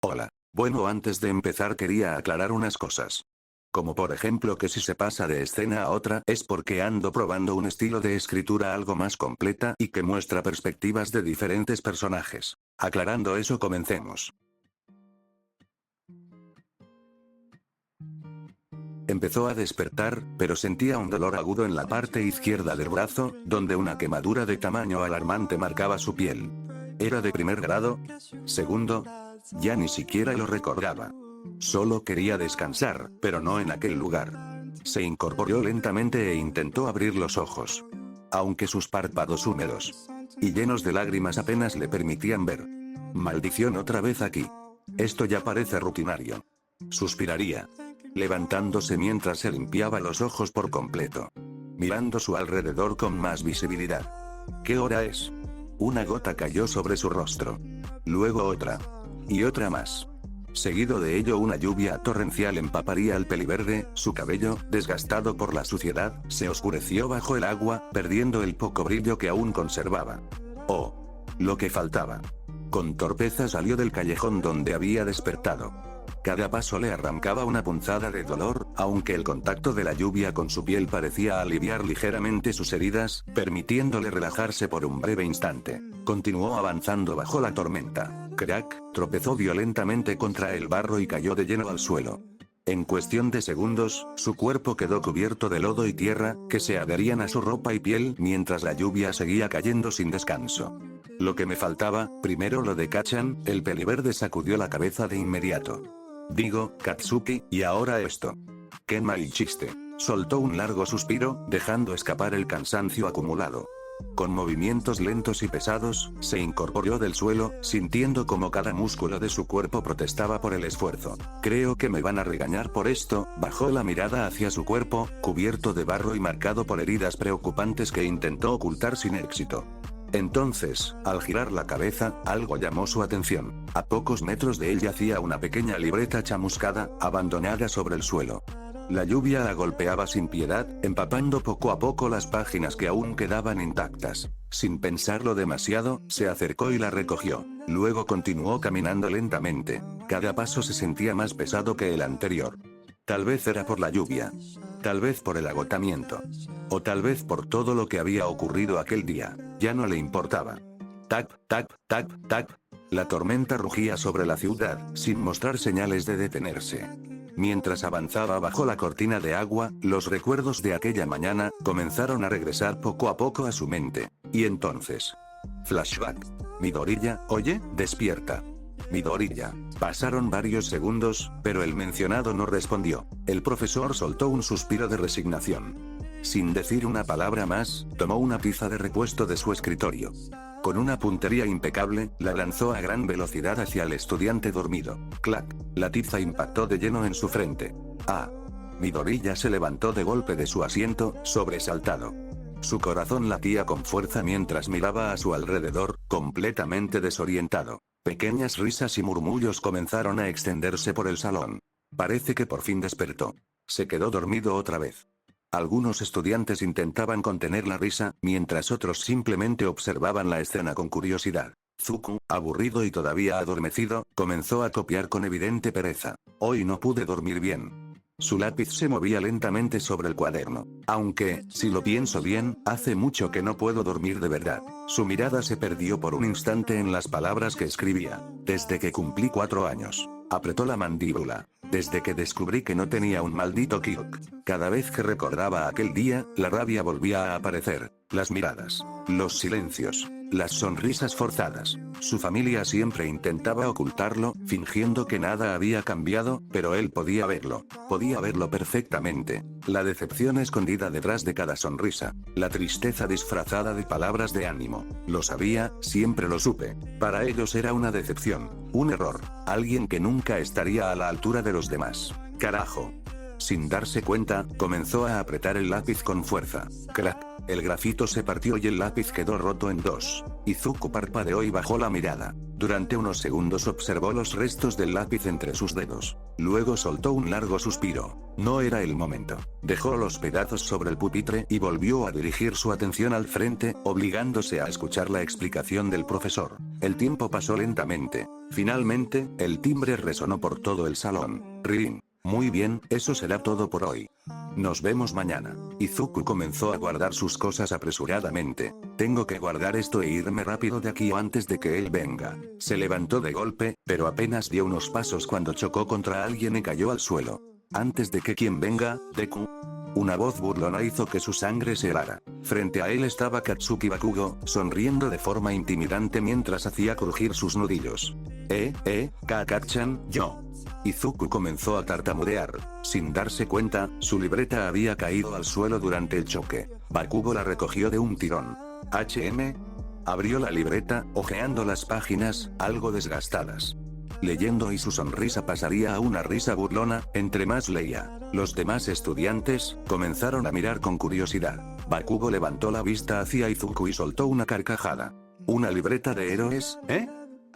Hola. Bueno, antes de empezar quería aclarar unas cosas. Como por ejemplo que si se pasa de escena a otra es porque ando probando un estilo de escritura algo más completa y que muestra perspectivas de diferentes personajes. Aclarando eso, comencemos. Empezó a despertar, pero sentía un dolor agudo en la parte izquierda del brazo, donde una quemadura de tamaño alarmante marcaba su piel. ¿Era de primer grado? ¿Segundo? Ya ni siquiera lo recordaba. Solo quería descansar, pero no en aquel lugar. Se incorporó lentamente e intentó abrir los ojos. Aunque sus párpados húmedos y llenos de lágrimas apenas le permitían ver. Maldición, otra vez aquí. Esto ya parece rutinario. Suspiraría, levantándose mientras se limpiaba los ojos por completo, mirando su alrededor con más visibilidad. ¿Qué hora es? Una gota cayó sobre su rostro. Luego otra. Y otra más. Seguido de ello una lluvia torrencial empaparía al peliverde, su cabello, desgastado por la suciedad, se oscureció bajo el agua, perdiendo el poco brillo que aún conservaba. Oh, lo que faltaba. Con torpeza salió del callejón donde había despertado. Cada paso le arrancaba una punzada de dolor, aunque el contacto de la lluvia con su piel parecía aliviar ligeramente sus heridas, permitiéndole relajarse por un breve instante. Continuó avanzando bajo la tormenta. Crack, tropezó violentamente contra el barro y cayó de lleno al suelo. En cuestión de segundos, su cuerpo quedó cubierto de lodo y tierra, que se adherían a su ropa y piel mientras la lluvia seguía cayendo sin descanso. Lo que me faltaba, primero lo de Kachan, el peliverde sacudió la cabeza de inmediato. Digo, Katsuki, y ahora esto. Qué mal chiste. Soltó un largo suspiro, dejando escapar el cansancio acumulado. Con movimientos lentos y pesados, se incorporó del suelo, sintiendo como cada músculo de su cuerpo protestaba por el esfuerzo. Creo que me van a regañar por esto. Bajó la mirada hacia su cuerpo, cubierto de barro y marcado por heridas preocupantes que intentó ocultar sin éxito. Entonces, al girar la cabeza, algo llamó su atención. A pocos metros de él yacía una pequeña libreta chamuscada, abandonada sobre el suelo. La lluvia la golpeaba sin piedad, empapando poco a poco las páginas que aún quedaban intactas. Sin pensarlo demasiado, se acercó y la recogió. Luego continuó caminando lentamente. Cada paso se sentía más pesado que el anterior. Tal vez era por la lluvia. Tal vez por el agotamiento. O tal vez por todo lo que había ocurrido aquel día. Ya no le importaba. Tac, tac, tac, tac. La tormenta rugía sobre la ciudad, sin mostrar señales de detenerse. Mientras avanzaba bajo la cortina de agua, los recuerdos de aquella mañana comenzaron a regresar poco a poco a su mente. Y entonces... Flashback. Midoriya, oye, despierta. Midoriya. Pasaron varios segundos, pero el mencionado no respondió. El profesor soltó un suspiro de resignación. Sin decir una palabra más, tomó una pieza de repuesto de su escritorio. Con una puntería impecable, la lanzó a gran velocidad hacia el estudiante dormido. Clac. La tiza impactó de lleno en su frente. Ah. Midoriya se levantó de golpe de su asiento, sobresaltado. Su corazón latía con fuerza mientras miraba a su alrededor, completamente desorientado. Pequeñas risas y murmullos comenzaron a extenderse por el salón. Parece que por fin despertó. Se quedó dormido otra vez. Algunos estudiantes intentaban contener la risa, mientras otros simplemente observaban la escena con curiosidad. Zuko, aburrido y todavía adormecido, comenzó a copiar con evidente pereza. Hoy no pude dormir bien. Su lápiz se movía lentamente sobre el cuaderno. Aunque, si lo pienso bien, hace mucho que no puedo dormir de verdad. Su mirada se perdió por un instante en las palabras que escribía. Desde que cumplí 4 años. Apretó la mandíbula. Desde que descubrí que no tenía un maldito Kyuk. Cada vez que recordaba aquel día, la rabia volvía a aparecer. Las miradas. Los silencios. Las sonrisas forzadas. Su familia siempre intentaba ocultarlo, fingiendo que nada había cambiado, pero él podía verlo. Podía verlo perfectamente. La decepción escondida detrás de cada sonrisa. La tristeza disfrazada de palabras de ánimo. Lo sabía, siempre lo supe. Para ellos era una decepción. Un error. Alguien que nunca estaría a la altura de los demás. Carajo. Sin darse cuenta, comenzó a apretar el lápiz con fuerza. Crack. El grafito se partió y el lápiz quedó roto en dos. Izuku parpadeó y bajó la mirada. Durante unos segundos observó los restos del lápiz entre sus dedos. Luego soltó un largo suspiro. No era el momento. Dejó los pedazos sobre el pupitre y volvió a dirigir su atención al frente, obligándose a escuchar la explicación del profesor. El tiempo pasó lentamente. Finalmente, el timbre resonó por todo el salón. Rin. Muy bien, eso será todo por hoy. Nos vemos mañana. Izuku comenzó a guardar sus cosas apresuradamente. Tengo que guardar esto e irme rápido de aquí antes de que él venga. Se levantó de golpe, pero apenas dio unos pasos cuando chocó contra alguien y cayó al suelo. Antes de que quien venga, Deku. Una voz burlona hizo que su sangre se helara. Frente a él estaba Katsuki Bakugo, sonriendo de forma intimidante mientras hacía crujir sus nudillos. Kakashi-chan, yo. Izuku comenzó a tartamudear. Sin darse cuenta, su libreta había caído al suelo durante el choque. Bakugo la recogió de un tirón. Abrió la libreta, hojeando las páginas, algo desgastadas. Leyendo y su sonrisa pasaría a una risa burlona, entre más leía. Los demás estudiantes, comenzaron a mirar con curiosidad. Bakugo levantó la vista hacia Izuku y soltó una carcajada. ¿Una libreta de héroes,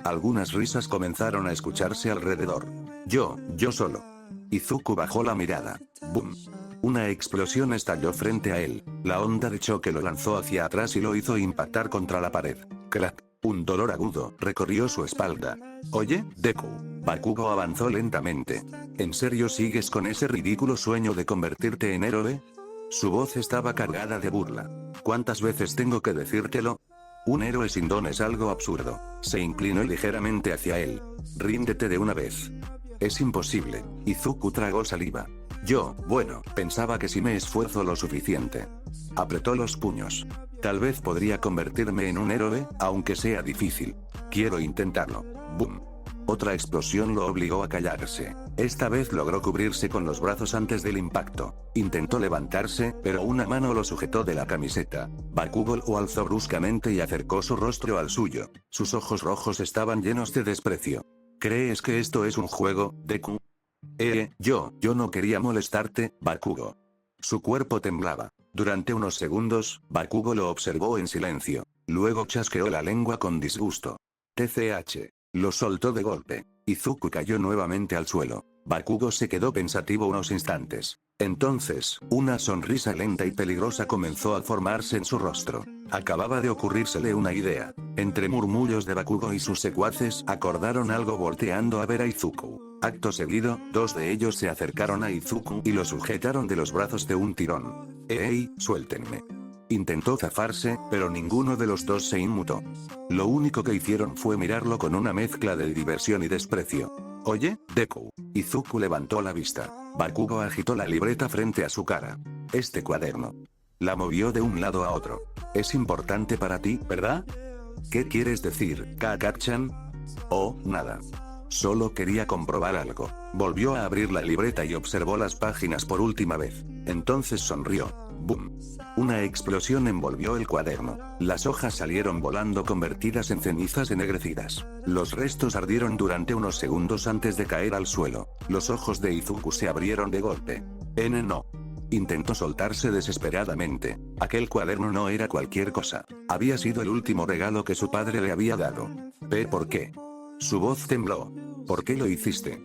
Algunas risas comenzaron a escucharse alrededor. Yo solo. Izuku bajó la mirada. ¡Bum! Una explosión estalló frente a él. La onda de choque lo lanzó hacia atrás y lo hizo impactar contra la pared. Crack. Un dolor agudo recorrió su espalda. Oye, Deku. Bakugo avanzó lentamente. ¿En serio sigues con ese ridículo sueño de convertirte en héroe? Su voz estaba cargada de burla. ¿Cuántas veces tengo que decírtelo? Un héroe sin don es algo absurdo. Se inclinó ligeramente hacia él. Ríndete de una vez. Es imposible. Izuku tragó saliva. Bueno, pensaba que si me esfuerzo lo suficiente. Apretó los puños. Tal vez podría convertirme en un héroe, aunque sea difícil. Quiero intentarlo. ¡Bum! Otra explosión lo obligó a callarse. Esta vez logró cubrirse con los brazos antes del impacto. Intentó levantarse, pero una mano lo sujetó de la camiseta. Bakugo lo alzó bruscamente y acercó su rostro al suyo. Sus ojos rojos estaban llenos de desprecio. ¿Crees que esto es un juego, Deku? Yo no quería molestarte, Bakugo. Su cuerpo temblaba. Durante unos segundos, Bakugo lo observó en silencio. Luego chasqueó la lengua con disgusto. TCH. Lo soltó de golpe. Izuku cayó nuevamente al suelo. Bakugo se quedó pensativo unos instantes. Entonces, una sonrisa lenta y peligrosa comenzó a formarse en su rostro. Acababa de ocurrírsele una idea. Entre murmullos de Bakugo y sus secuaces acordaron algo volteando a ver a Izuku. Acto seguido, dos de ellos se acercaron a Izuku y lo sujetaron de los brazos de un tirón. Suéltenme. Intentó zafarse, pero ninguno de los dos se inmutó. Lo único que hicieron fue mirarlo con una mezcla de diversión y desprecio. Oye, Deku. Izuku levantó la vista. Bakugo agitó la libreta frente a su cara. Este cuaderno. La movió de un lado a otro. Es importante para ti, ¿verdad? ¿Qué quieres decir, Kakashi-chan? Nada. Solo quería comprobar algo. Volvió a abrir la libreta y observó las páginas por última vez. Entonces sonrió. ¡Bum! Una explosión envolvió el cuaderno. Las hojas salieron volando convertidas en cenizas ennegrecidas. Los restos ardieron durante unos segundos antes de caer al suelo. Los ojos de Izuku se abrieron de golpe. No. Intentó soltarse desesperadamente. Aquel cuaderno no era cualquier cosa. Había sido el último regalo que su padre le había dado. ¿Por qué? Su voz tembló. ¿Por qué lo hiciste?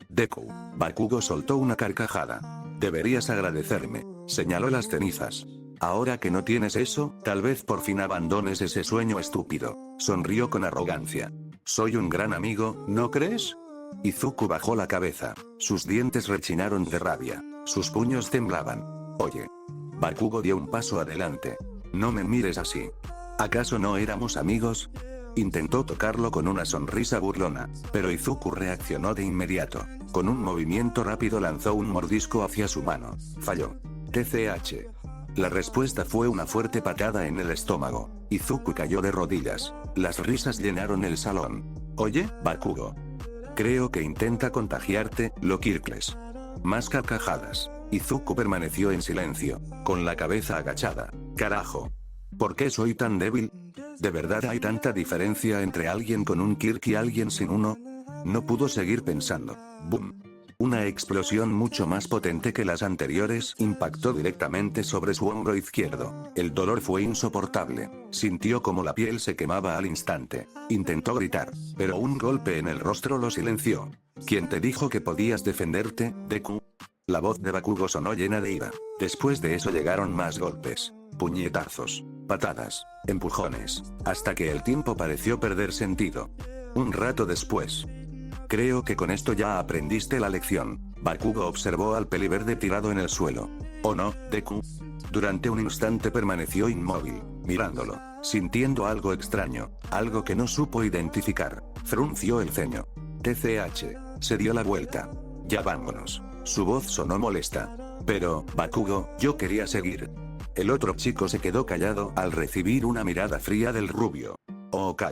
Deku. Bakugo soltó una carcajada. Deberías agradecerme. Señaló las cenizas. Ahora que no tienes eso, tal vez por fin abandones ese sueño estúpido. Sonrió con arrogancia. Soy un gran amigo, ¿no crees? Izuku bajó la cabeza. Sus dientes rechinaron de rabia. Sus puños temblaban. Oye. Bakugo dio un paso adelante. No me mires así. ¿Acaso no éramos amigos? Intentó tocarlo con una sonrisa burlona, pero Izuku reaccionó de inmediato. Con un movimiento rápido lanzó un mordisco hacia su mano. Falló. TCH. La respuesta fue una fuerte patada en el estómago. Izuku cayó de rodillas. Las risas llenaron el salón. Oye, Bakugo. Creo que intenta contagiarte, Kirkles. Más carcajadas. Izuku permaneció en silencio, con la cabeza agachada. Carajo. ¿Por qué soy tan débil? ¿De verdad hay tanta diferencia entre alguien con un Kirk y alguien sin uno? No pudo seguir pensando. ¡Bum! Una explosión mucho más potente que las anteriores impactó directamente sobre su hombro izquierdo. El dolor fue insoportable. Sintió como la piel se quemaba al instante. Intentó gritar, pero un golpe en el rostro lo silenció. ¿Quién te dijo que podías defenderte, Deku? La voz de Bakugo sonó llena de ira. Después de eso llegaron más golpes, puñetazos, patadas, empujones, hasta que el tiempo pareció perder sentido. Un rato después. Creo que con esto ya aprendiste la lección. Bakugo observó al peliverde tirado en el suelo. ¿O no, Deku? Durante un instante permaneció inmóvil, mirándolo, sintiendo algo extraño, algo que no supo identificar. Frunció el ceño. TCH. Se dio la vuelta. Ya vámonos. Su voz sonó molesta. Pero, Bakugo, yo quería seguir. El otro chico se quedó callado al recibir una mirada fría del rubio. Ok.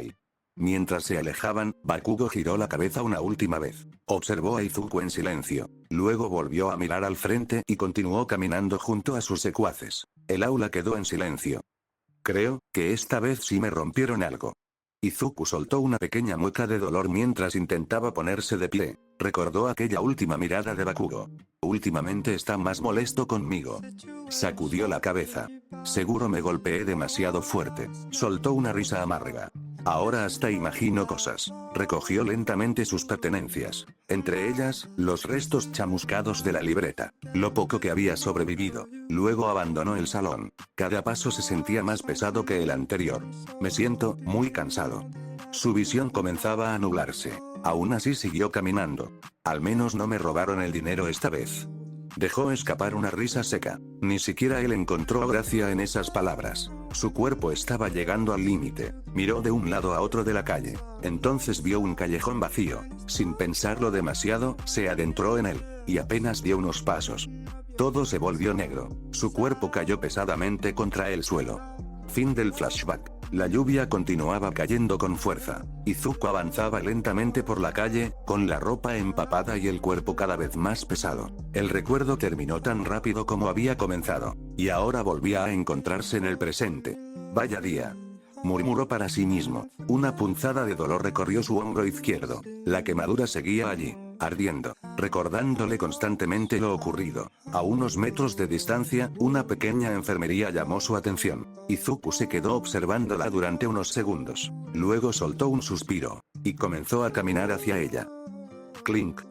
Mientras se alejaban, Bakugo giró la cabeza una última vez. Observó a Izuku en silencio. Luego volvió a mirar al frente y continuó caminando junto a sus secuaces. El aula quedó en silencio. Creo que esta vez sí me rompieron algo. Izuku soltó una pequeña mueca de dolor mientras intentaba ponerse de pie. Recordó aquella última mirada de Bakugo. Últimamente está más molesto conmigo. Sacudió la cabeza. Seguro me golpeé demasiado fuerte. Soltó una risa amarga. Ahora hasta imagino cosas. Recogió lentamente sus pertenencias. Entre ellas, los restos chamuscados de la libreta. Lo poco que había sobrevivido. Luego abandonó el salón. Cada paso se sentía más pesado que el anterior. Me siento muy cansado. Su visión comenzaba a nublarse. Aún así siguió caminando. Al menos no me robaron el dinero esta vez. Dejó escapar una risa seca. Ni siquiera él encontró gracia en esas palabras. Su cuerpo estaba llegando al límite. Miró de un lado a otro de la calle. Entonces vio un callejón vacío. Sin pensarlo demasiado, se adentró en él. Y apenas dio unos pasos. Todo se volvió negro. Su cuerpo cayó pesadamente contra el suelo. Fin del flashback. La lluvia continuaba cayendo con fuerza. Izuku avanzaba lentamente por la calle, con la ropa empapada y el cuerpo cada vez más pesado. El recuerdo terminó tan rápido como había comenzado, y ahora volvía a encontrarse en el presente. Vaya día. Murmuró para sí mismo. Una punzada de dolor recorrió su hombro izquierdo. La quemadura seguía allí, ardiendo, recordándole constantemente lo ocurrido. A unos metros de distancia, una pequeña enfermería llamó su atención. Izuku se quedó observándola durante unos segundos. Luego soltó un suspiro, y comenzó a caminar hacia ella. Clink.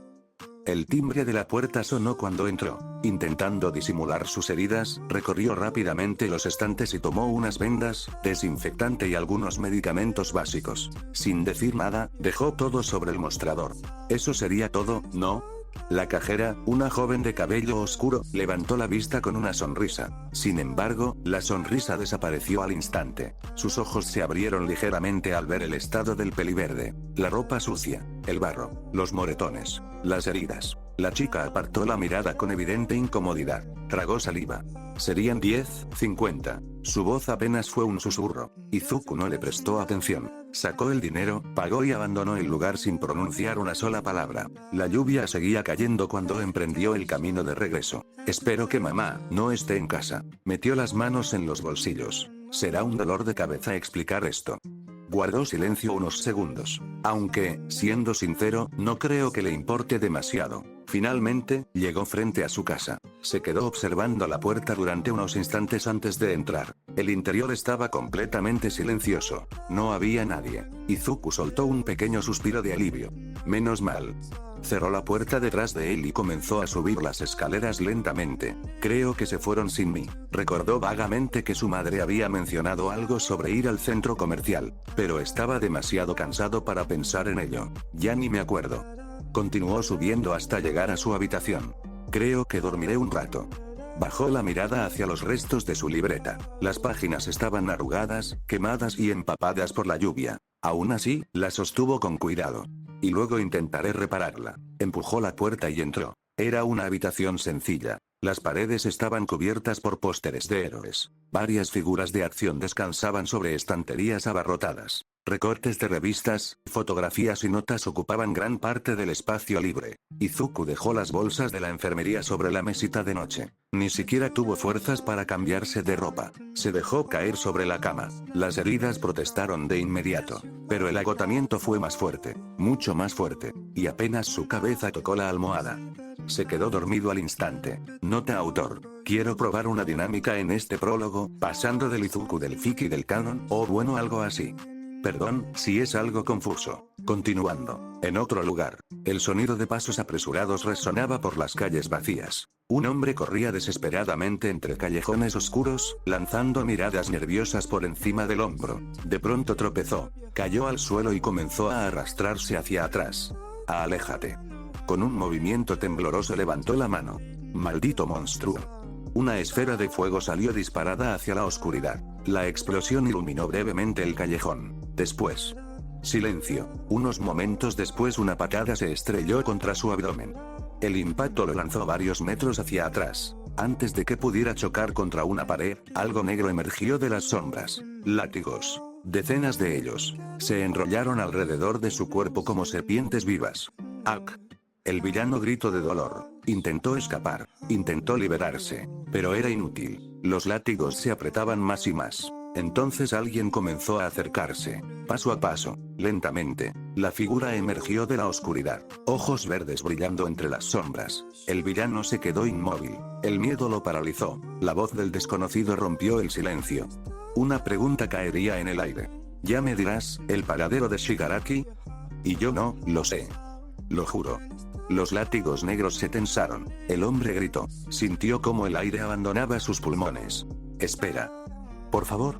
El timbre de la puerta sonó cuando entró. Intentando disimular sus heridas, recorrió rápidamente los estantes y tomó unas vendas, desinfectante y algunos medicamentos básicos. Sin decir nada, dejó todo sobre el mostrador. Eso sería todo, ¿no? La cajera, una joven de cabello oscuro, levantó la vista con una sonrisa. Sin embargo, la sonrisa desapareció al instante. Sus ojos se abrieron ligeramente al ver el estado del peliverde. La ropa sucia, el barro, los moretones, las heridas. La chica apartó la mirada con evidente incomodidad. Tragó saliva. Serían 10, 50. Su voz apenas fue un susurro. Izuku no le prestó atención. Sacó el dinero, pagó y abandonó el lugar sin pronunciar una sola palabra. La lluvia seguía cayendo cuando emprendió el camino de regreso. Espero que mamá no esté en casa. Metió las manos en los bolsillos. Será un dolor de cabeza explicar esto. Guardó silencio unos segundos. Aunque, siendo sincero, no creo que le importe demasiado. Finalmente, llegó frente a su casa. Se quedó observando la puerta durante unos instantes antes de entrar. El interior estaba completamente silencioso. No había nadie. Izuku soltó un pequeño suspiro de alivio. Menos mal. Cerró la puerta detrás de él y comenzó a subir las escaleras lentamente. Creo que se fueron sin mí. Recordó vagamente que su madre había mencionado algo sobre ir al centro comercial, pero estaba demasiado cansado para pensar en ello. Ya ni me acuerdo. Continuó subiendo hasta llegar a su habitación. Creo que dormiré un rato. Bajó la mirada hacia los restos de su libreta. Las páginas estaban arrugadas, quemadas y empapadas por la lluvia. Aún así, la sostuvo con cuidado. Y luego intentaré repararla. Empujó la puerta y entró. Era una habitación sencilla. Las paredes estaban cubiertas por pósteres de héroes. Varias figuras de acción descansaban sobre estanterías abarrotadas. Recortes de revistas, fotografías y notas ocupaban gran parte del espacio libre. Izuku dejó las bolsas de la enfermería sobre la mesita de noche. Ni siquiera tuvo fuerzas para cambiarse de ropa. Se dejó caer sobre la cama. Las heridas protestaron de inmediato. Pero el agotamiento fue más fuerte, mucho más fuerte, y apenas su cabeza tocó la almohada, se quedó dormido al instante. Nota autor. Quiero probar una dinámica en este prólogo, pasando del Izuku del Fiki del canon, o bueno, algo así. Perdón, si es algo confuso. Continuando. En otro lugar, el sonido de pasos apresurados resonaba por las calles vacías. Un hombre corría desesperadamente entre callejones oscuros, lanzando miradas nerviosas por encima del hombro. De pronto tropezó, cayó al suelo y comenzó a arrastrarse hacia atrás. Aléjate. Con un movimiento tembloroso levantó la mano. Maldito monstruo. Una esfera de fuego salió disparada hacia la oscuridad. La explosión iluminó brevemente el callejón. Después. Silencio. Unos momentos después una patada se estrelló contra su abdomen. El impacto lo lanzó varios metros hacia atrás. Antes de que pudiera chocar contra una pared, algo negro emergió de las sombras. Látigos. Decenas de ellos. Se enrollaron alrededor de su cuerpo como serpientes vivas. ¡Ak! El villano gritó de dolor. Intentó escapar. Intentó liberarse. Pero era inútil. Los látigos se apretaban más y más. Entonces alguien comenzó a acercarse. Paso a paso, lentamente, la figura emergió de la oscuridad. Ojos verdes brillando entre las sombras. El villano se quedó inmóvil. El miedo lo paralizó. La voz del desconocido rompió el silencio. Una pregunta caería en el aire. ¿Ya me dirás, el paradero de Shigaraki? Y yo no, lo sé. Lo juro. Los látigos negros se tensaron. El hombre gritó. Sintió como el aire abandonaba sus pulmones. Espera. Por favor.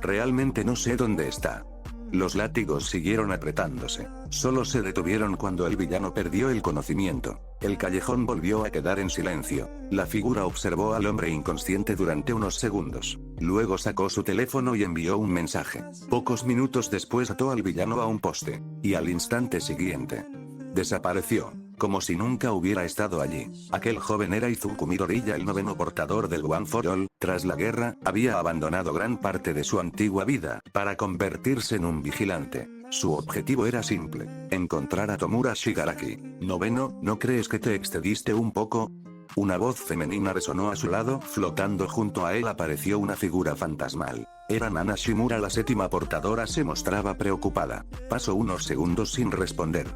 Realmente no sé dónde está. Los látigos siguieron apretándose. Solo se detuvieron cuando el villano perdió el conocimiento. El callejón volvió a quedar en silencio. La figura observó al hombre inconsciente durante unos segundos. Luego sacó su teléfono y envió un mensaje. Pocos minutos después ató al villano a un poste. Y al instante siguiente. Desapareció. Como si nunca hubiera estado allí. Aquel joven era Izuku Midoriya, el noveno portador del One for All. Tras la guerra, había abandonado gran parte de su antigua vida, para convertirse en un vigilante. Su objetivo era simple: encontrar a Tomura Shigaraki. Noveno, ¿no crees que te excediste un poco? Una voz femenina resonó a su lado. Flotando junto a él apareció una figura fantasmal. Era Nana Shimura, la séptima portadora. Se mostraba preocupada. Pasó unos segundos sin responder.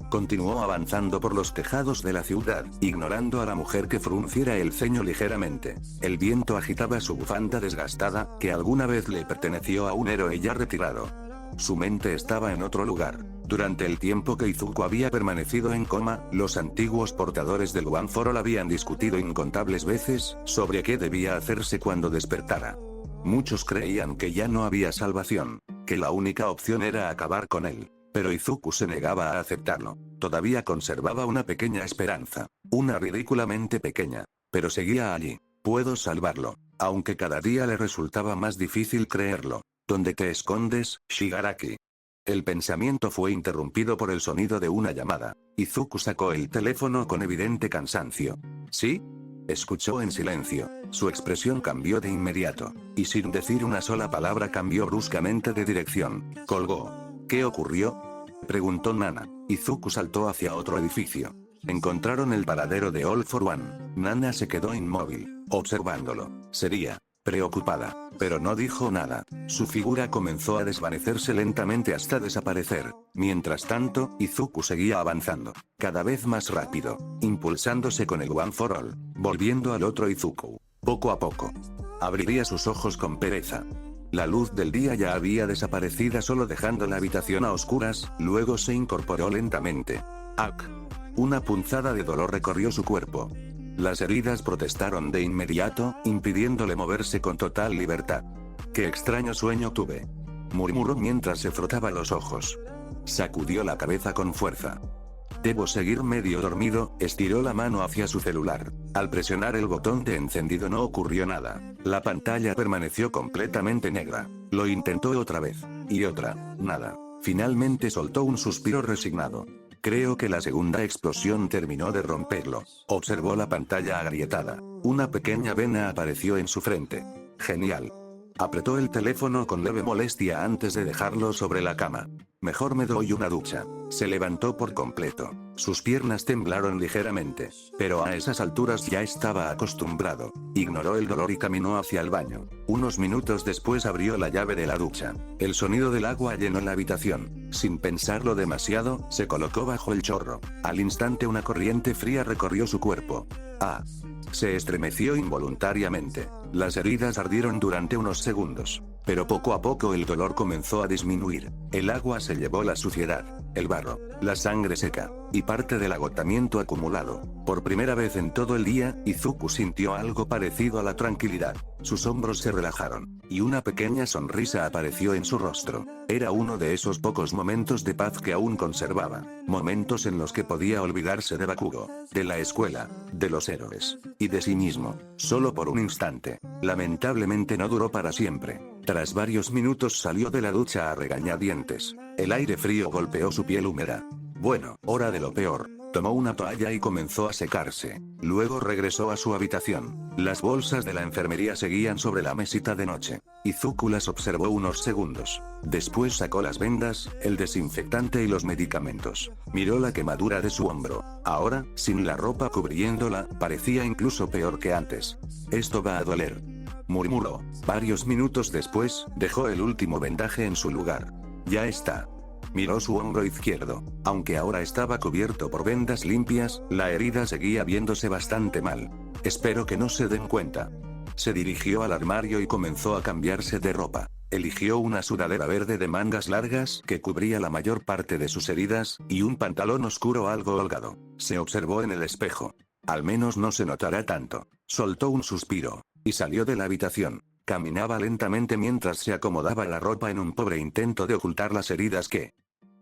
Continuó avanzando por los tejados de la ciudad, ignorando a la mujer que frunciera el ceño ligeramente. El viento agitaba su bufanda desgastada, que alguna vez le perteneció a un héroe ya retirado. Su mente estaba en otro lugar. Durante el tiempo que Izuku había permanecido en coma, los antiguos portadores del One for All habían discutido incontables veces sobre qué debía hacerse cuando despertara. Muchos creían que ya no había salvación, que la única opción era acabar con él. Pero Izuku se negaba a aceptarlo. Todavía conservaba una pequeña esperanza. Una ridículamente pequeña. Pero seguía allí. Puedo salvarlo. Aunque cada día le resultaba más difícil creerlo. ¿Dónde te escondes, Shigaraki? El pensamiento fue interrumpido por el sonido de una llamada. Izuku sacó el teléfono con evidente cansancio. ¿Sí? Escuchó en silencio. Su expresión cambió de inmediato. Y sin decir una sola palabra cambió bruscamente de dirección. Colgó. ¿Qué ocurrió?, preguntó Nana. Izuku saltó hacia otro edificio. Encontraron el paradero de All for One. Nana se quedó inmóvil, observándolo. Sería preocupada, pero no dijo nada. Su figura comenzó a desvanecerse lentamente hasta desaparecer. Mientras tanto, Izuku seguía avanzando, cada vez más rápido, impulsándose con el One for All, volviendo al otro Izuku. Poco a poco. Abriría sus ojos con pereza. La luz del día ya había desaparecido, solo dejando la habitación a oscuras. Luego se incorporó lentamente. ¡Ak! Una punzada de dolor recorrió su cuerpo. Las heridas protestaron de inmediato, impidiéndole moverse con total libertad. ¡Qué extraño sueño tuve!, murmuró mientras se frotaba los ojos. Sacudió la cabeza con fuerza. Debo seguir medio dormido. Estiró la mano hacia su celular. Al presionar el botón de encendido no ocurrió nada. La pantalla permaneció completamente negra. Lo intentó otra vez. Y otra. Nada. Finalmente soltó un suspiro resignado. Creo que la segunda explosión terminó de romperlo. Observó la pantalla agrietada. Una pequeña vena apareció en su frente. Genial. Apretó el teléfono con leve molestia antes de dejarlo sobre la cama. Mejor me doy una ducha. Se levantó por completo. Sus piernas temblaron ligeramente, pero a esas alturas ya estaba acostumbrado. Ignoró el dolor y caminó hacia el baño. Unos minutos después abrió la llave de la ducha. El sonido del agua llenó la habitación. Sin pensarlo demasiado, se colocó bajo el chorro. Al instante una corriente fría recorrió su cuerpo. ¡Ah! Se estremeció involuntariamente. Las heridas ardieron durante unos segundos, pero poco a poco el dolor comenzó a disminuir. El agua se llevó la suciedad, el barro, la sangre seca, y parte del agotamiento acumulado. Por primera vez en todo el día, Izuku sintió algo parecido a la tranquilidad. Sus hombros se relajaron, y una pequeña sonrisa apareció en su rostro. Era uno de esos pocos momentos de paz que aún conservaba. Momentos en los que podía olvidarse de Bakugo, de la escuela, de los héroes, y de sí mismo, solo por un instante. Lamentablemente no duró para siempre. Tras varios minutos salió de la ducha a regañadientes. El aire frío golpeó su piel húmeda. Bueno, hora de lo peor. Tomó una toalla y comenzó a secarse. Luego regresó a su habitación. Las bolsas de la enfermería seguían sobre la mesita de noche. Izuku las observó unos segundos. Después sacó las vendas, el desinfectante y los medicamentos. Miró la quemadura de su hombro. Ahora, sin la ropa cubriéndola, parecía incluso peor que antes. Esto va a doler, murmuró. Varios minutos después, dejó el último vendaje en su lugar. Ya está. Miró su hombro izquierdo. Aunque ahora estaba cubierto por vendas limpias, la herida seguía viéndose bastante mal. Espero que no se den cuenta. Se dirigió al armario y comenzó a cambiarse de ropa. Eligió una sudadera verde de mangas largas que cubría la mayor parte de sus heridas, y un pantalón oscuro algo holgado. Se observó en el espejo. Al menos no se notará tanto. Soltó un suspiro, y salió de la habitación. Caminaba lentamente mientras se acomodaba la ropa en un pobre intento de ocultar las heridas que...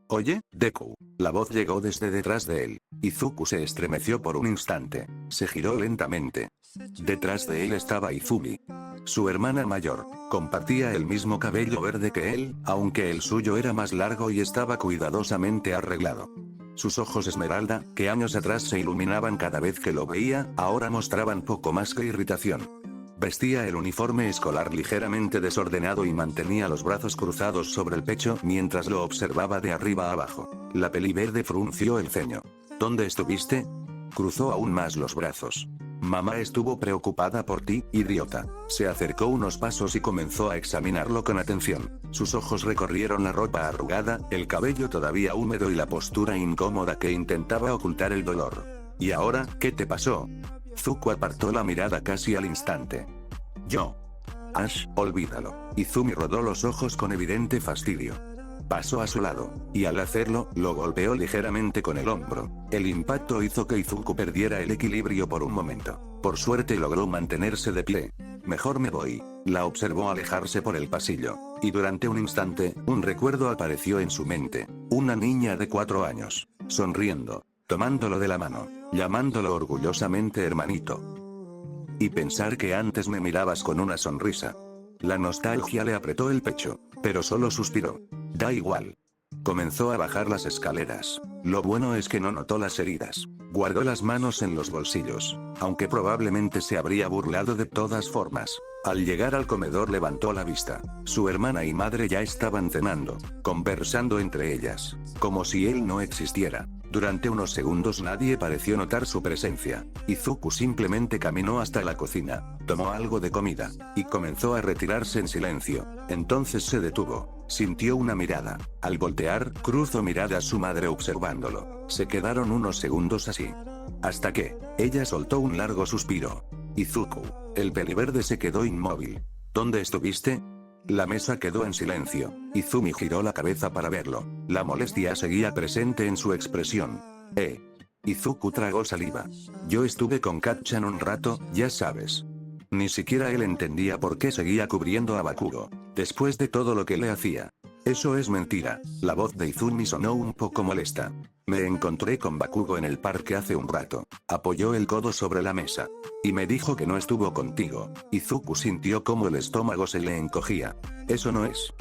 «Oye, Deku». La voz llegó desde detrás de él. Izuku se estremeció por un instante. Se giró lentamente. Detrás de él estaba Izumi, su hermana mayor. Compartía el mismo cabello verde que él, aunque el suyo era más largo y estaba cuidadosamente arreglado. Sus ojos esmeralda, que años atrás se iluminaban cada vez que lo veía, ahora mostraban poco más que irritación. Vestía el uniforme escolar ligeramente desordenado y mantenía los brazos cruzados sobre el pecho mientras lo observaba de arriba a abajo. La peli verde frunció el ceño. ¿Dónde estuviste? Cruzó aún más los brazos. Mamá estuvo preocupada por ti, idiota. Se acercó unos pasos y comenzó a examinarlo con atención. Sus ojos recorrieron la ropa arrugada, el cabello todavía húmedo y la postura incómoda que intentaba ocultar el dolor. ¿Y ahora, qué te pasó? Izuku apartó la mirada casi al instante. Yo. Ash, olvídalo. Izumi rodó los ojos con evidente fastidio. Pasó a su lado, y al hacerlo, lo golpeó ligeramente con el hombro. El impacto hizo que Izuku perdiera el equilibrio por un momento. Por suerte logró mantenerse de pie. Mejor me voy. La observó alejarse por el pasillo, y durante un instante, un recuerdo apareció en su mente. Una niña de 4 años, sonriendo, tomándolo de la mano, llamándolo orgullosamente hermanito. Y pensar que antes me mirabas con una sonrisa. La nostalgia le apretó el pecho, pero solo suspiró. Da igual. Comenzó a bajar las escaleras. Lo bueno es que no notó las heridas. Guardó las manos en los bolsillos, aunque probablemente se habría burlado de todas formas. Al llegar al comedor levantó la vista. Su hermana y madre ya estaban cenando, conversando entre ellas, como si él no existiera. Durante unos segundos nadie pareció notar su presencia. Izuku simplemente caminó hasta la cocina, tomó algo de comida, y comenzó a retirarse en silencio. Entonces se detuvo. Sintió una mirada. Al voltear, cruzó mirada a su madre observándolo. Se quedaron unos segundos así. Hasta que, ella soltó un largo suspiro. Izuku, el peliverde se quedó inmóvil. ¿Dónde estuviste? La mesa quedó en silencio. Izumi giró la cabeza para verlo. La molestia seguía presente en su expresión. Izuku tragó saliva. Yo estuve con Kacchan un rato, ya sabes. Ni siquiera él entendía por qué seguía cubriendo a Bakugo, después de todo lo que le hacía. Eso es mentira. La voz de Izumi sonó un poco molesta. Me encontré con Bakugo en el parque hace un rato. Apoyó el codo sobre la mesa. Y me dijo que no estuvo contigo. Izuku sintió como el estómago se le encogía. Eso no es.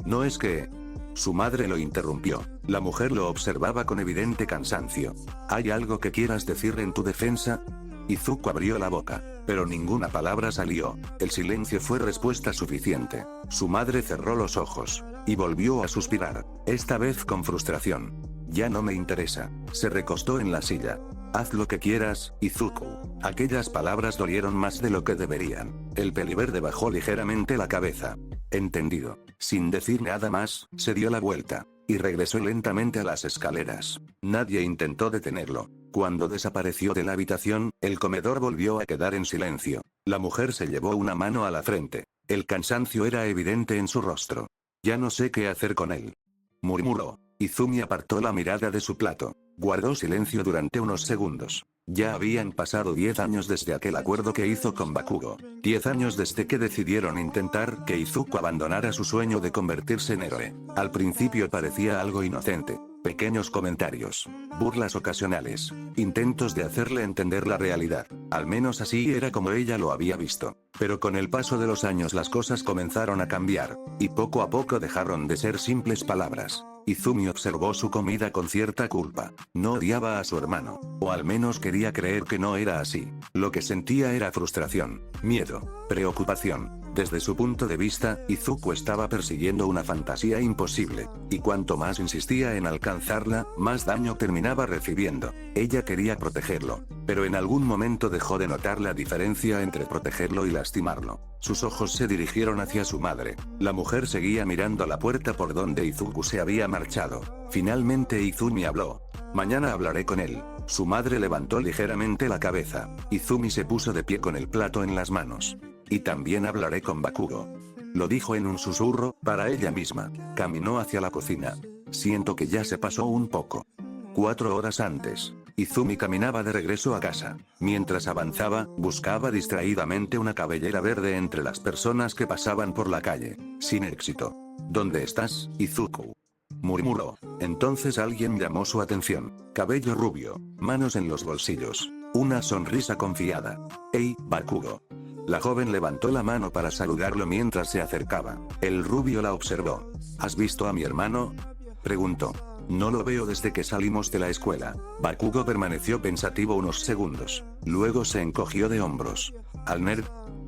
No es que... Su madre lo interrumpió. La mujer lo observaba con evidente cansancio. ¿Hay algo que quieras decir en tu defensa? Izuku abrió la boca, pero ninguna palabra salió. El silencio fue respuesta suficiente. Su madre cerró los ojos y volvió a suspirar, esta vez con frustración. Ya no me interesa. Se recostó en la silla. Haz lo que quieras, Izuku. Aquellas palabras dolieron más de lo que deberían. El peliverde bajó ligeramente la cabeza. Entendido. Sin decir nada más, se dio la vuelta y regresó lentamente a las escaleras. Nadie intentó detenerlo. Cuando desapareció de la habitación, el comedor volvió a quedar en silencio. La mujer se llevó una mano a la frente. El cansancio era evidente en su rostro. Ya no sé qué hacer con él, murmuró. Izumi apartó la mirada de su plato. Guardó silencio durante unos segundos. Ya habían pasado 10 años desde aquel acuerdo que hizo con Bakugo. 10 años desde que decidieron intentar que Izuku abandonara su sueño de convertirse en héroe. Al principio parecía algo inocente. Pequeños comentarios, burlas ocasionales, intentos de hacerle entender la realidad. Al menos así era como ella lo había visto. Pero con el paso de los años las cosas comenzaron a cambiar, y poco a poco dejaron de ser simples palabras. Izumi observó su comida con cierta culpa. No odiaba a su hermano, o al menos quería creer que no era así. Lo que sentía era frustración, miedo, preocupación. Desde su punto de vista, Izuku estaba persiguiendo una fantasía imposible, y cuanto más insistía en alcanzarla, más daño terminaba recibiendo. Ella quería protegerlo, pero en algún momento dejó de notar la diferencia entre protegerlo y lastimarlo. Sus ojos se dirigieron hacia su madre. La mujer seguía mirando la puerta por donde Izuku se había marchado. Finalmente Izumi habló. Mañana hablaré con él. Su madre levantó ligeramente la cabeza. Izumi se puso de pie con el plato en las manos. Y también hablaré con Bakugo. Lo dijo en un susurro, para ella misma. Caminó hacia la cocina. Siento que ya se pasó un poco. 4 horas antes, Izumi caminaba de regreso a casa. Mientras avanzaba, buscaba distraídamente una cabellera verde entre las personas que pasaban por la calle. Sin éxito. ¿Dónde estás, Izuku?, murmuró. Entonces alguien llamó su atención. Cabello rubio, manos en los bolsillos, una sonrisa confiada. «Hey, Bakugo». La joven levantó la mano para saludarlo mientras se acercaba. El rubio la observó. ¿Has visto a mi hermano?, preguntó. No lo veo desde que salimos de la escuela. Bakugo permaneció pensativo unos segundos. Luego se encogió de hombros. ¿Al nerd?,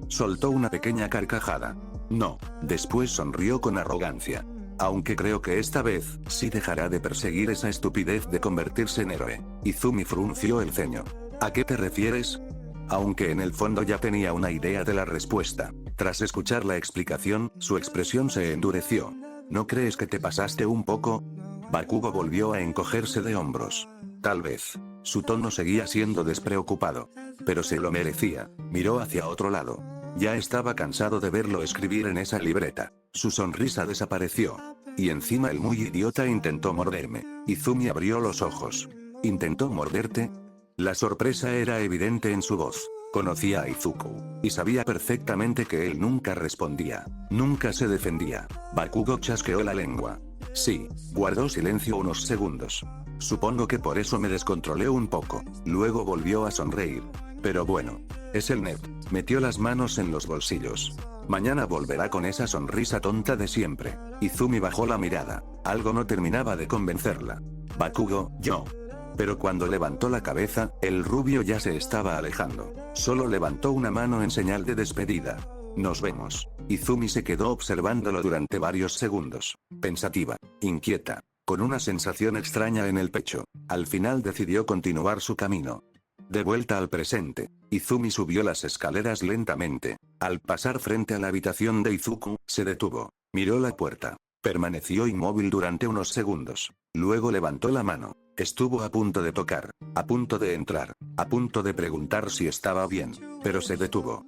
soltó una pequeña carcajada. No. Después sonrió con arrogancia. Aunque creo que esta vez, sí dejará de perseguir esa estupidez de convertirse en héroe. Izumi frunció el ceño. ¿A qué te refieres? Aunque en el fondo ya tenía una idea de la respuesta. Tras escuchar la explicación, su expresión se endureció. ¿No crees que te pasaste un poco? Bakugo volvió a encogerse de hombros. Tal vez. Su tono seguía siendo despreocupado. Pero se lo merecía. Miró hacia otro lado. Ya estaba cansado de verlo escribir en esa libreta. Su sonrisa desapareció. Y encima el muy idiota intentó morderme. Izumi abrió los ojos. ¿Intentó morderte? La sorpresa era evidente en su voz. Conocía a Izuku, y sabía perfectamente que él nunca respondía. Nunca se defendía. Bakugo chasqueó la lengua. Sí, guardó silencio unos segundos. Supongo que por eso me descontrolé un poco. Luego volvió a sonreír. Pero bueno. Es el nerd. Metió las manos en los bolsillos. Mañana volverá con esa sonrisa tonta de siempre. Izumi bajó la mirada. Algo no terminaba de convencerla. Bakugo, yo. Pero cuando levantó la cabeza, el rubio ya se estaba alejando. Solo levantó una mano en señal de despedida. Nos vemos. Izumi se quedó observándolo durante varios segundos. Pensativa, inquieta, con una sensación extraña en el pecho. Al final decidió continuar su camino. De vuelta al presente, Izumi subió las escaleras lentamente. Al pasar frente a la habitación de Izuku, se detuvo. Miró la puerta. Permaneció inmóvil durante unos segundos. Luego levantó la mano. Estuvo a punto de tocar, a punto de entrar, a punto de preguntar si estaba bien, pero se detuvo.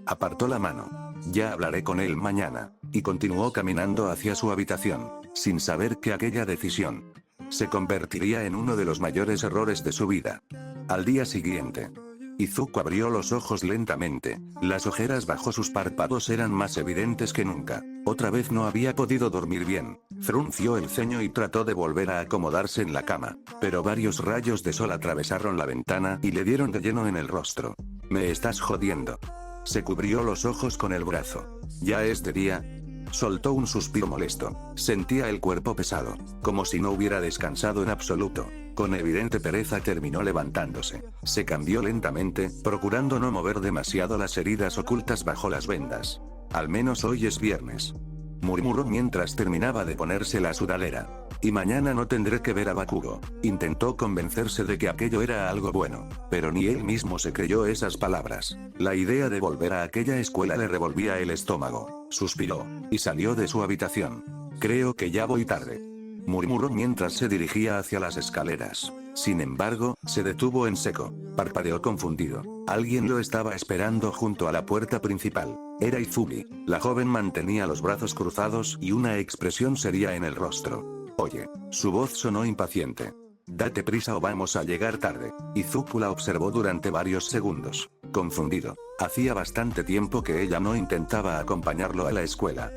Apartó la mano. Ya hablaré con él mañana, y continuó caminando hacia su habitación, sin saber que aquella decisión se convertiría en uno de los mayores errores de su vida. Al día siguiente, Izuku abrió los ojos lentamente. Las ojeras bajo sus párpados eran más evidentes que nunca. Otra vez no había podido dormir bien. Frunció el ceño y trató de volver a acomodarse en la cama. Pero varios rayos de sol atravesaron la ventana y le dieron de lleno en el rostro. ¿Me estás jodiendo? Se cubrió los ojos con el brazo. ¿Ya es de día? Soltó un suspiro molesto. Sentía el cuerpo pesado, como si no hubiera descansado en absoluto. Con evidente pereza terminó levantándose. Se cambió lentamente, procurando no mover demasiado las heridas ocultas bajo las vendas. Al menos hoy es viernes, murmuró mientras terminaba de ponerse la sudadera. Y mañana no tendré que ver a Bakugo. Intentó convencerse de que aquello era algo bueno, pero ni él mismo se creyó esas palabras. La idea de volver a aquella escuela le revolvía el estómago. Suspiró, y salió de su habitación. Creo que ya voy tarde, murmuró mientras se dirigía hacia las escaleras. Sin embargo, se detuvo en seco. Parpadeó confundido. Alguien lo estaba esperando junto a la puerta principal. Era Izumi. La joven mantenía los brazos cruzados y una expresión seria en el rostro. Oye. Su voz sonó impaciente. Date prisa o vamos a llegar tarde. Izuku la observó durante varios segundos. Confundido. Hacía bastante tiempo que ella no intentaba acompañarlo a la escuela.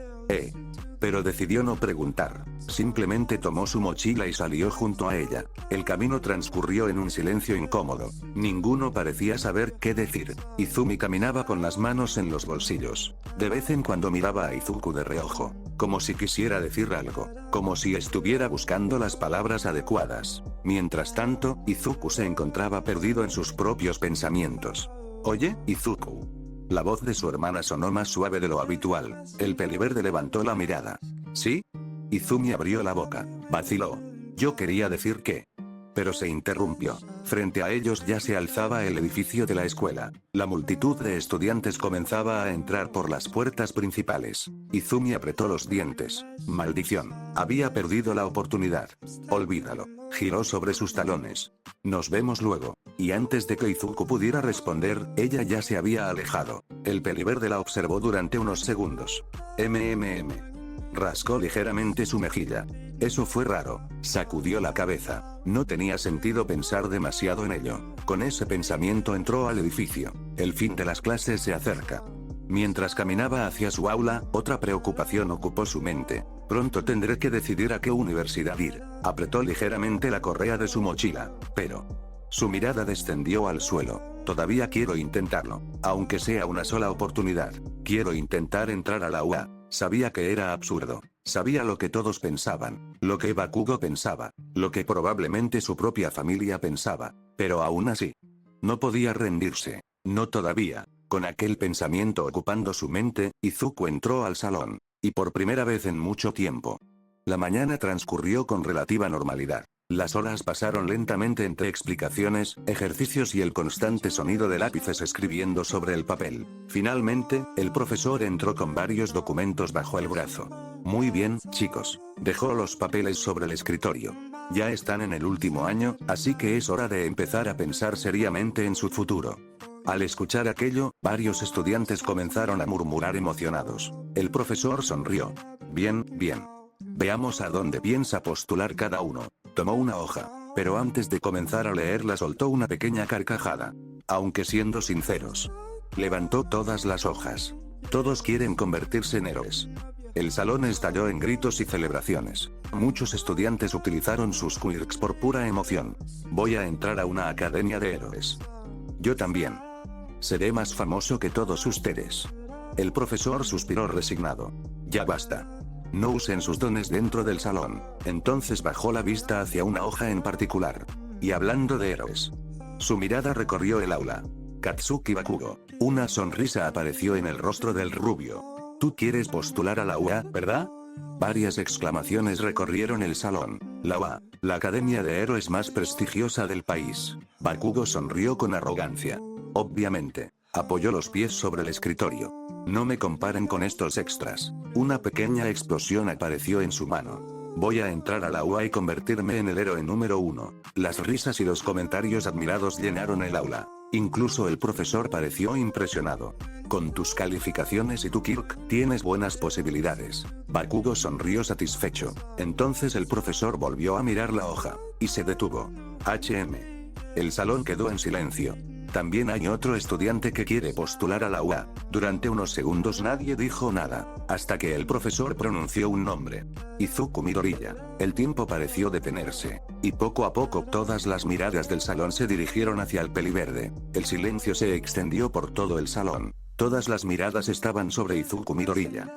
Pero decidió no preguntar. Simplemente tomó su mochila y salió junto a ella. El camino transcurrió en un silencio incómodo. Ninguno parecía saber qué decir. Izumi caminaba con las manos en los bolsillos. De vez en cuando miraba a Izuku de reojo, como si quisiera decir algo, como si estuviera buscando las palabras adecuadas. Mientras tanto, Izuku se encontraba perdido en sus propios pensamientos. Oye, Izuku. La voz de su hermana sonó más suave de lo habitual. El peliverde levantó la mirada. ¿Sí? Izumi abrió la boca. Vaciló. Yo quería decir que... Pero se interrumpió. Frente a ellos ya se alzaba el edificio de la escuela. La multitud de estudiantes comenzaba a entrar por las puertas principales. Izumi apretó los dientes. Maldición. Había perdido la oportunidad. Olvídalo. Giró sobre sus talones. Nos vemos luego. Y antes de que Izuku pudiera responder, ella ya se había alejado. El peliverde la observó durante unos segundos. Rascó ligeramente su mejilla. Eso fue raro. Sacudió la cabeza. No tenía sentido pensar demasiado en ello. Con ese pensamiento entró al edificio. El fin de las clases se acerca. Mientras caminaba hacia su aula, otra preocupación ocupó su mente. Pronto tendré que decidir a qué universidad ir. Apretó ligeramente la correa de su mochila. Pero... Su mirada descendió al suelo. Todavía quiero intentarlo. Aunque sea una sola oportunidad. Quiero intentar entrar a la UA. Sabía que era absurdo. Sabía lo que todos pensaban. Lo que Bakugo pensaba. Lo que probablemente su propia familia pensaba. Pero aún así. No podía rendirse. No todavía. Con aquel pensamiento ocupando su mente, Izuku entró al salón. Y por primera vez en mucho tiempo. La mañana transcurrió con relativa normalidad. Las horas pasaron lentamente entre explicaciones, ejercicios y el constante sonido de lápices escribiendo sobre el papel. Finalmente, el profesor entró con varios documentos bajo el brazo. Muy bien, chicos. Dejó los papeles sobre el escritorio. Ya están en el último año, así que es hora de empezar a pensar seriamente en su futuro. Al escuchar aquello, varios estudiantes comenzaron a murmurar emocionados. El profesor sonrió. Bien, bien. Veamos a dónde piensa postular cada uno. Tomó una hoja, pero antes de comenzar a leerla soltó una pequeña carcajada. Aunque siendo sinceros. Levantó todas las hojas. Todos quieren convertirse en héroes. El salón estalló en gritos y celebraciones. Muchos estudiantes utilizaron sus quirks por pura emoción. Voy a entrar a una academia de héroes. Yo también. Seré más famoso que todos ustedes. El profesor suspiró resignado. Ya basta. No usen sus dones dentro del salón. Entonces bajó la vista hacia una hoja en particular. Y hablando de héroes. Su mirada recorrió el aula. Katsuki Bakugo. Una sonrisa apareció en el rostro del rubio. Tú quieres postular a la UA, ¿verdad? Varias exclamaciones recorrieron el salón. La UA, la academia de héroes más prestigiosa del país. Bakugo sonrió con arrogancia. Obviamente. Apoyó los pies sobre el escritorio. No me comparen con estos extras. Una pequeña explosión apareció en su mano. Voy a entrar a la UA y convertirme en el héroe número 1. Las risas y los comentarios admirados llenaron el aula. Incluso el profesor pareció impresionado. Con tus calificaciones y tu quirk, tienes buenas posibilidades. Bakugo sonrió satisfecho. Entonces el profesor volvió a mirar la hoja. Y se detuvo. El salón quedó en silencio. También hay otro estudiante que quiere postular a la UA. Durante unos segundos nadie dijo nada, hasta que el profesor pronunció un nombre. Izuku Midoriya. El tiempo pareció detenerse. Y poco a poco todas las miradas del salón se dirigieron hacia el peliverde. El silencio se extendió por todo el salón. Todas las miradas estaban sobre Izuku Midoriya.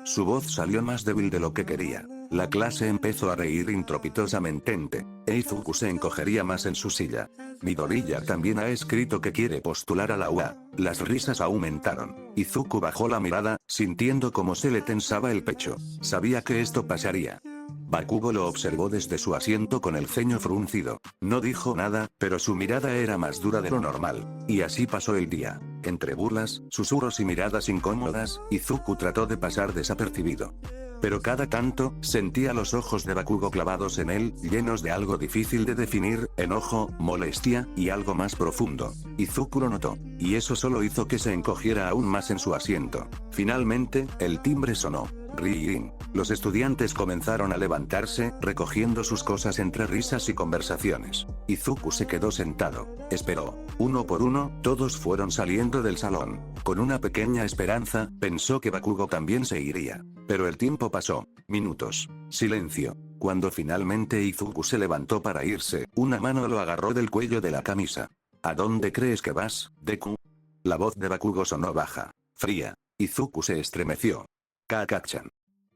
Su voz salió más débil de lo que quería. La clase empezó a reír intropitosamente. Izuku se encogería más en su silla. Midoriya también ha escrito que quiere postular a la UA. Las risas aumentaron. Izuku bajó la mirada, sintiendo cómo se le tensaba el pecho. Sabía que esto pasaría. Bakugo lo observó desde su asiento con el ceño fruncido. No dijo nada, pero su mirada era más dura de lo normal. Y así pasó el día. Entre burlas, susurros y miradas incómodas, Izuku trató de pasar desapercibido. Pero cada tanto, sentía los ojos de Bakugo clavados en él, llenos de algo difícil de definir, enojo, molestia, y algo más profundo. Izuku lo notó, y eso solo hizo que se encogiera aún más en su asiento. Finalmente, el timbre sonó. Rin. Los estudiantes comenzaron a levantarse, recogiendo sus cosas entre risas y conversaciones. Izuku se quedó sentado. Esperó. Uno por uno, todos fueron saliendo del salón. Con una pequeña esperanza, pensó que Bakugo también se iría. Pero el tiempo pasó. Minutos. Silencio. Cuando finalmente Izuku se levantó para irse, una mano lo agarró del cuello de la camisa. ¿A dónde crees que vas, Deku? La voz de Bakugo sonó baja. Fría. Izuku se estremeció. Kaka-chan.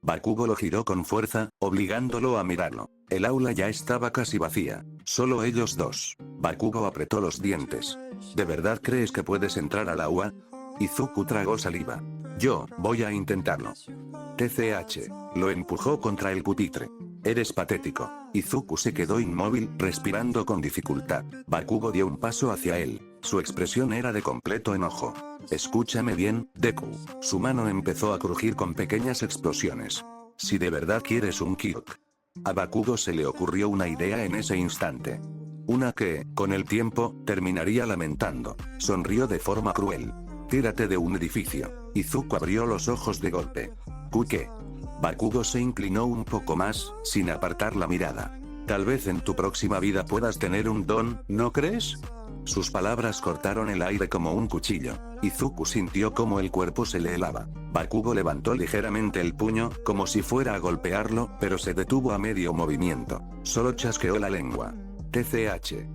Bakugo lo giró con fuerza, obligándolo a mirarlo. El aula ya estaba casi vacía. Solo ellos dos. Bakugo apretó los dientes. ¿De verdad crees que puedes entrar a la UA? Izuku tragó saliva. Yo voy a intentarlo. TCH. Lo empujó contra el pupitre. Eres patético. Izuku se quedó inmóvil, respirando con dificultad. Bakugo dio un paso hacia él. Su expresión era de completo enojo. Escúchame bien, Deku. Su mano empezó a crujir con pequeñas explosiones. Si de verdad quieres un Kyuk. A Bakugo se le ocurrió una idea en ese instante. Una que, con el tiempo, terminaría lamentando. Sonrió de forma cruel. Tírate de un edificio. Izuku abrió los ojos de golpe. ¿Qué? Bakugo se inclinó un poco más, sin apartar la mirada. Tal vez en tu próxima vida puedas tener un don, ¿no crees? Sus palabras cortaron el aire como un cuchillo. Izuku sintió como el cuerpo se le helaba. Bakugo levantó ligeramente el puño, como si fuera a golpearlo, pero se detuvo a medio movimiento. Solo chasqueó la lengua. TCH.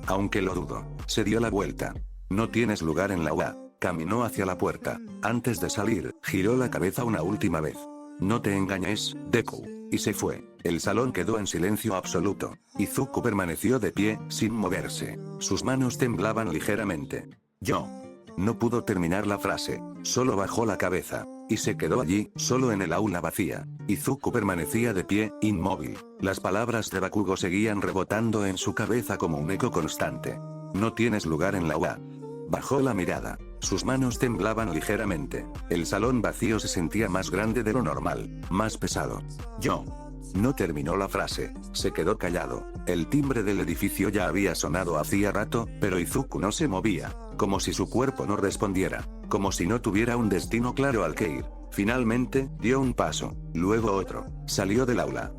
Aunque lo dudo. Se dio la vuelta. No tienes lugar en la UA. Caminó hacia la puerta. Antes de salir, giró la cabeza una última vez. No te engañes, Deku. Y se fue. El salón quedó en silencio absoluto. Izuku permaneció de pie, sin moverse. Sus manos temblaban ligeramente. Yo. No pudo terminar la frase. Solo bajó la cabeza. Y se quedó allí, solo en el aula vacía. Izuku permanecía de pie, inmóvil. Las palabras de Bakugo seguían rebotando en su cabeza como un eco constante. No tienes lugar en la UA. Bajó la mirada. Sus manos temblaban ligeramente. El salón vacío se sentía más grande de lo normal, más pesado. Yo. No terminó la frase. Se quedó callado. El timbre del edificio ya había sonado hacía rato, pero Izuku no se movía. Como si su cuerpo no respondiera. Como si no tuviera un destino claro al que ir. Finalmente, dio un paso. Luego otro. Salió del aula.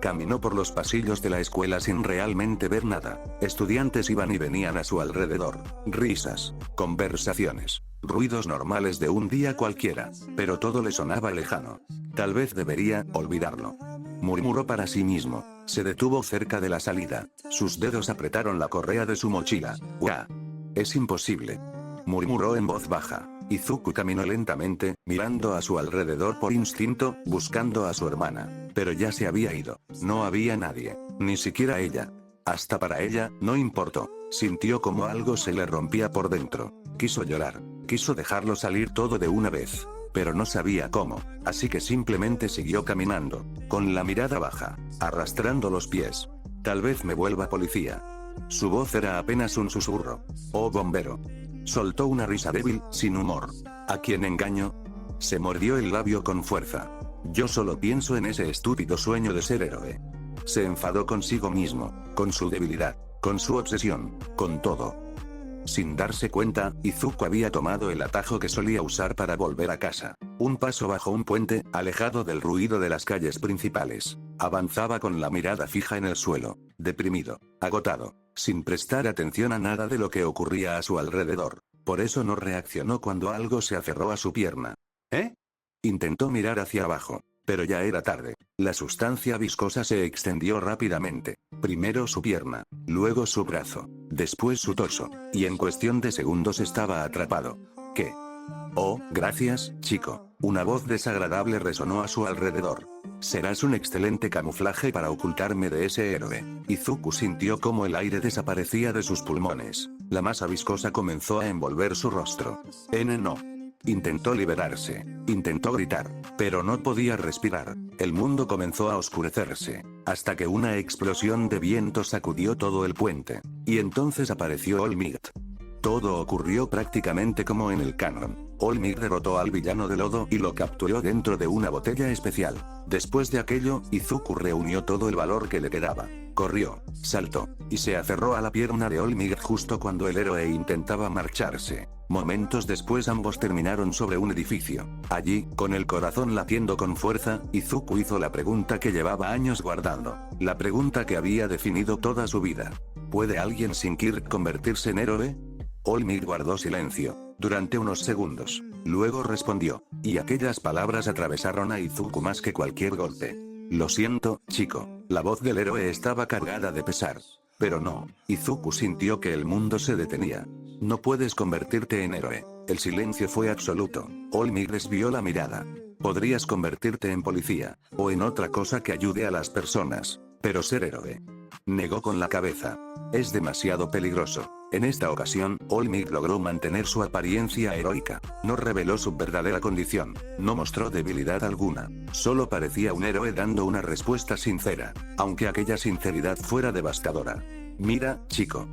Caminó por los pasillos de la escuela sin realmente ver nada. Estudiantes iban y venían a su alrededor. Risas. Conversaciones. Ruidos normales de un día cualquiera. Pero todo le sonaba lejano. Tal vez debería olvidarlo. Murmuró para sí mismo. Se detuvo cerca de la salida. Sus dedos apretaron la correa de su mochila. ¡Uah! Es imposible. Murmuró en voz baja. Izuku caminó lentamente, mirando a su alrededor por instinto, buscando a su hermana. Pero ya se había ido. No había nadie. Ni siquiera ella. Hasta para ella, no importó. Sintió como algo se le rompía por dentro. Quiso llorar. Quiso dejarlo salir todo de una vez. Pero no sabía cómo. Así que simplemente siguió caminando. Con la mirada baja. Arrastrando los pies. Tal vez me vuelva policía. Su voz era apenas un susurro. Oh bombero. Soltó una risa débil, sin humor. ¿A quién engaño? Se mordió el labio con fuerza. Yo solo pienso en ese estúpido sueño de ser héroe. Se enfadó consigo mismo, con su debilidad, con su obsesión, con todo. Sin darse cuenta, Izuku había tomado el atajo que solía usar para volver a casa. Un paso bajo un puente, alejado del ruido de las calles principales. Avanzaba con la mirada fija en el suelo, deprimido, agotado, sin prestar atención a nada de lo que ocurría a su alrededor. Por eso no reaccionó cuando algo se aferró a su pierna. ¿Eh? Intentó mirar hacia abajo, pero ya era tarde. La sustancia viscosa se extendió rápidamente. Primero su pierna, luego su brazo, después su torso, y en cuestión de segundos estaba atrapado. ¿Qué? Oh, gracias, chico. Una voz desagradable resonó a su alrededor. Serás un excelente camuflaje para ocultarme de ese héroe. Izuku sintió como el aire desaparecía de sus pulmones. La masa viscosa comenzó a envolver su rostro. No. Intentó liberarse. Intentó gritar. Pero no podía respirar. El mundo comenzó a oscurecerse. Hasta que una explosión de viento sacudió todo el puente. Y entonces apareció All Might. Todo ocurrió prácticamente como en el canon. All Might derrotó al villano de lodo y lo capturó dentro de una botella especial. Después de aquello, Izuku reunió todo el valor que le quedaba. Corrió, saltó, y se aferró a la pierna de All Might justo cuando el héroe intentaba marcharse. Momentos después ambos terminaron sobre un edificio. Allí, con el corazón latiendo con fuerza, Izuku hizo la pregunta que llevaba años guardando. La pregunta que había definido toda su vida. ¿Puede alguien sin Kirk convertirse en héroe? All Might guardó silencio, durante unos segundos. Luego respondió, y aquellas palabras atravesaron a Izuku más que cualquier golpe. Lo siento, chico. La voz del héroe estaba cargada de pesar. Pero no, Izuku sintió que el mundo se detenía. No puedes convertirte en héroe. El silencio fue absoluto. All Might desvió la mirada. Podrías convertirte en policía, o en otra cosa que ayude a las personas, pero ser héroe. Negó con la cabeza. Es demasiado peligroso. En esta ocasión, All Might logró mantener su apariencia heroica. No reveló su verdadera condición. No mostró debilidad alguna. Solo parecía un héroe dando una respuesta sincera. Aunque aquella sinceridad fuera devastadora. Mira, chico.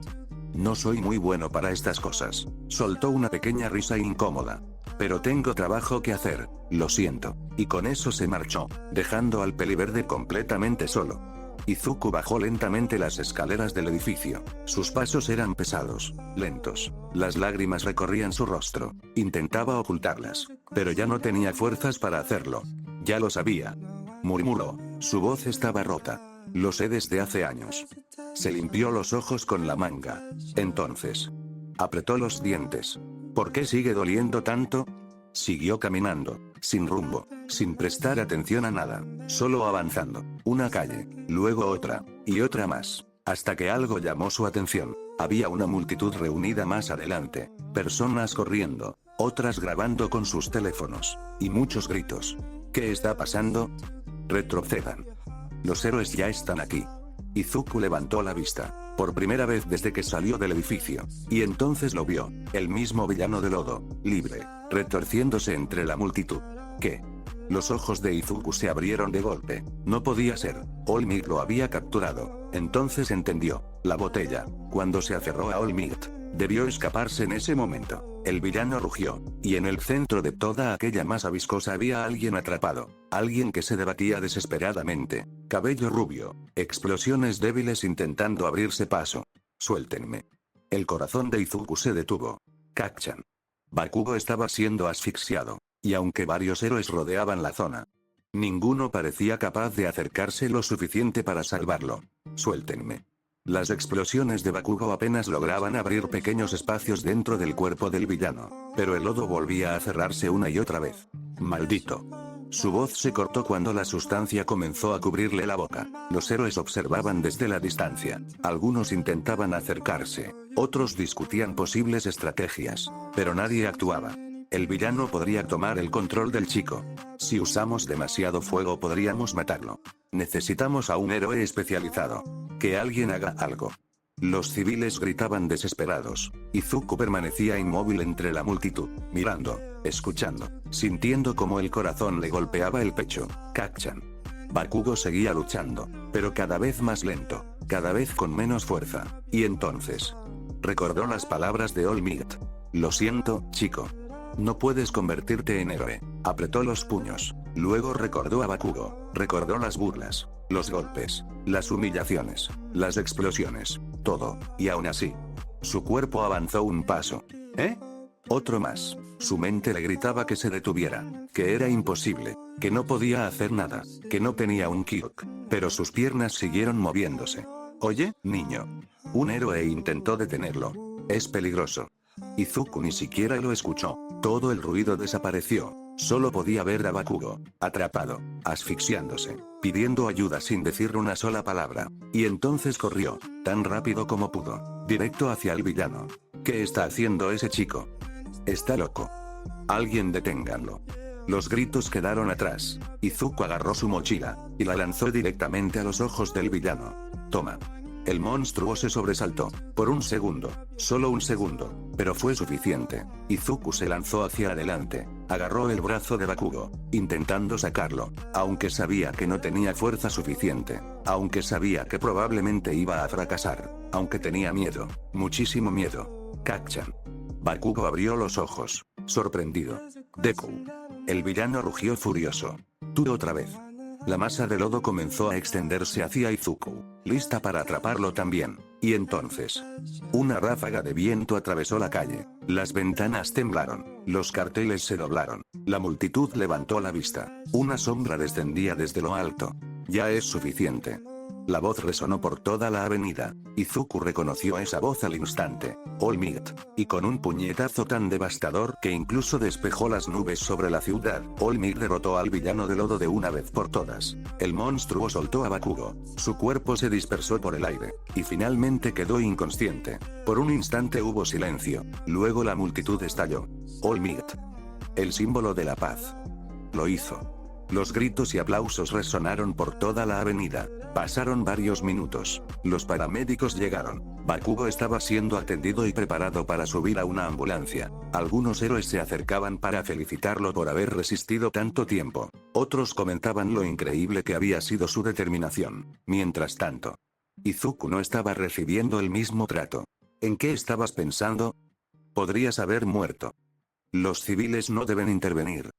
No soy muy bueno para estas cosas. Soltó una pequeña risa incómoda. Pero tengo trabajo que hacer. Lo siento. Y con eso se marchó, dejando al peliverde completamente solo. Izuku bajó lentamente las escaleras del edificio. Sus pasos eran pesados, lentos. Las lágrimas recorrían su rostro. Intentaba ocultarlas, pero ya no tenía fuerzas para hacerlo. Ya lo sabía. Murmuró. Su voz estaba rota. Lo sé desde hace años. Se limpió los ojos con la manga. Entonces, apretó los dientes. ¿Por qué sigue doliendo tanto? Siguió caminando, sin rumbo, sin prestar atención a nada, solo avanzando, una calle, luego otra, y otra más, hasta que algo llamó su atención. Había una multitud reunida más adelante, personas corriendo, otras grabando con sus teléfonos, y muchos gritos. ¿Qué está pasando? Retrocedan. Los héroes ya están aquí. Izuku levantó la vista, por primera vez desde que salió del edificio, y entonces lo vio, el mismo villano de lodo, libre, retorciéndose entre la multitud. ¿Qué? Los ojos de Izuku se abrieron de golpe. No podía ser. All Might lo había capturado. Entonces entendió. La botella. Cuando se aferró a All Might, debió escaparse en ese momento. El villano rugió. Y en el centro de toda aquella masa viscosa había alguien atrapado. Alguien que se debatía desesperadamente. Cabello rubio. Explosiones débiles intentando abrirse paso. Suéltenme. El corazón de Izuku se detuvo. Kacchan. Bakugo estaba siendo asfixiado. Y aunque varios héroes rodeaban la zona, ninguno parecía capaz de acercarse lo suficiente para salvarlo. Suéltenme. Las explosiones de Bakugo apenas lograban abrir pequeños espacios dentro del cuerpo del villano, pero el lodo volvía a cerrarse una y otra vez. Maldito. Su voz se cortó cuando la sustancia comenzó a cubrirle la boca. Los héroes observaban desde la distancia. Algunos intentaban acercarse, otros discutían posibles estrategias, pero nadie actuaba. El villano podría tomar el control del chico. Si usamos demasiado fuego podríamos matarlo. Necesitamos a un héroe especializado. Que alguien haga algo. Los civiles gritaban desesperados. Izuku permanecía inmóvil entre la multitud, mirando, escuchando, sintiendo como el corazón le golpeaba el pecho. Kacchan. Bakugo seguía luchando, pero cada vez más lento, cada vez con menos fuerza. Y entonces, recordó las palabras de All Might. Lo siento, chico. No puedes convertirte en héroe. Apretó los puños. Luego recordó a Bakugo. Recordó las burlas, los golpes, las humillaciones, las explosiones, todo, y aún así, su cuerpo avanzó un paso. Otro más. Su mente le gritaba que se detuviera, que era imposible, que no podía hacer nada, que no tenía un Kirk. Pero sus piernas siguieron moviéndose. Oye, niño. Un héroe intentó detenerlo. Es peligroso. Izuku ni siquiera lo escuchó. Todo el ruido desapareció. Solo podía ver a Bakugo, atrapado, asfixiándose, pidiendo ayuda sin decir una sola palabra. Y entonces corrió, tan rápido como pudo, directo hacia el villano. ¿Qué está haciendo ese chico? Está loco. Alguien deténganlo. Los gritos quedaron atrás. Izuku agarró su mochila y la lanzó directamente a los ojos del villano. Toma. El monstruo se sobresaltó. Por un segundo. Solo un segundo. Pero fue suficiente. Izuku se lanzó hacia adelante. Agarró el brazo de Bakugo, intentando sacarlo. Aunque sabía que no tenía fuerza suficiente. Aunque sabía que probablemente iba a fracasar. Aunque tenía miedo. Muchísimo miedo. Kacchan. Bakugo abrió los ojos. Sorprendido. Deku. El villano rugió furioso. Tú otra vez. La masa de lodo comenzó a extenderse hacia Izuku, lista para atraparlo también. Y entonces, una ráfaga de viento atravesó la calle. Las ventanas temblaron. Los carteles se doblaron. La multitud levantó la vista. Una sombra descendía desde lo alto. Ya es suficiente. La voz resonó por toda la avenida. Izuku reconoció esa voz al instante. All Might. Y con un puñetazo tan devastador que incluso despejó las nubes sobre la ciudad, All Might derrotó al villano de lodo de una vez por todas. El monstruo soltó a Bakugo. Su cuerpo se dispersó por el aire. Y finalmente quedó inconsciente. Por un instante hubo silencio. Luego la multitud estalló. All Might. El símbolo de la paz. Lo hizo. Los gritos y aplausos resonaron por toda la avenida. Pasaron varios minutos. Los paramédicos llegaron. Bakugo estaba siendo atendido y preparado para subir a una ambulancia. Algunos héroes se acercaban para felicitarlo por haber resistido tanto tiempo. Otros comentaban lo increíble que había sido su determinación. Mientras tanto, Izuku no estaba recibiendo el mismo trato. ¿En qué estabas pensando? Podrías haber muerto. Los civiles no deben intervenir.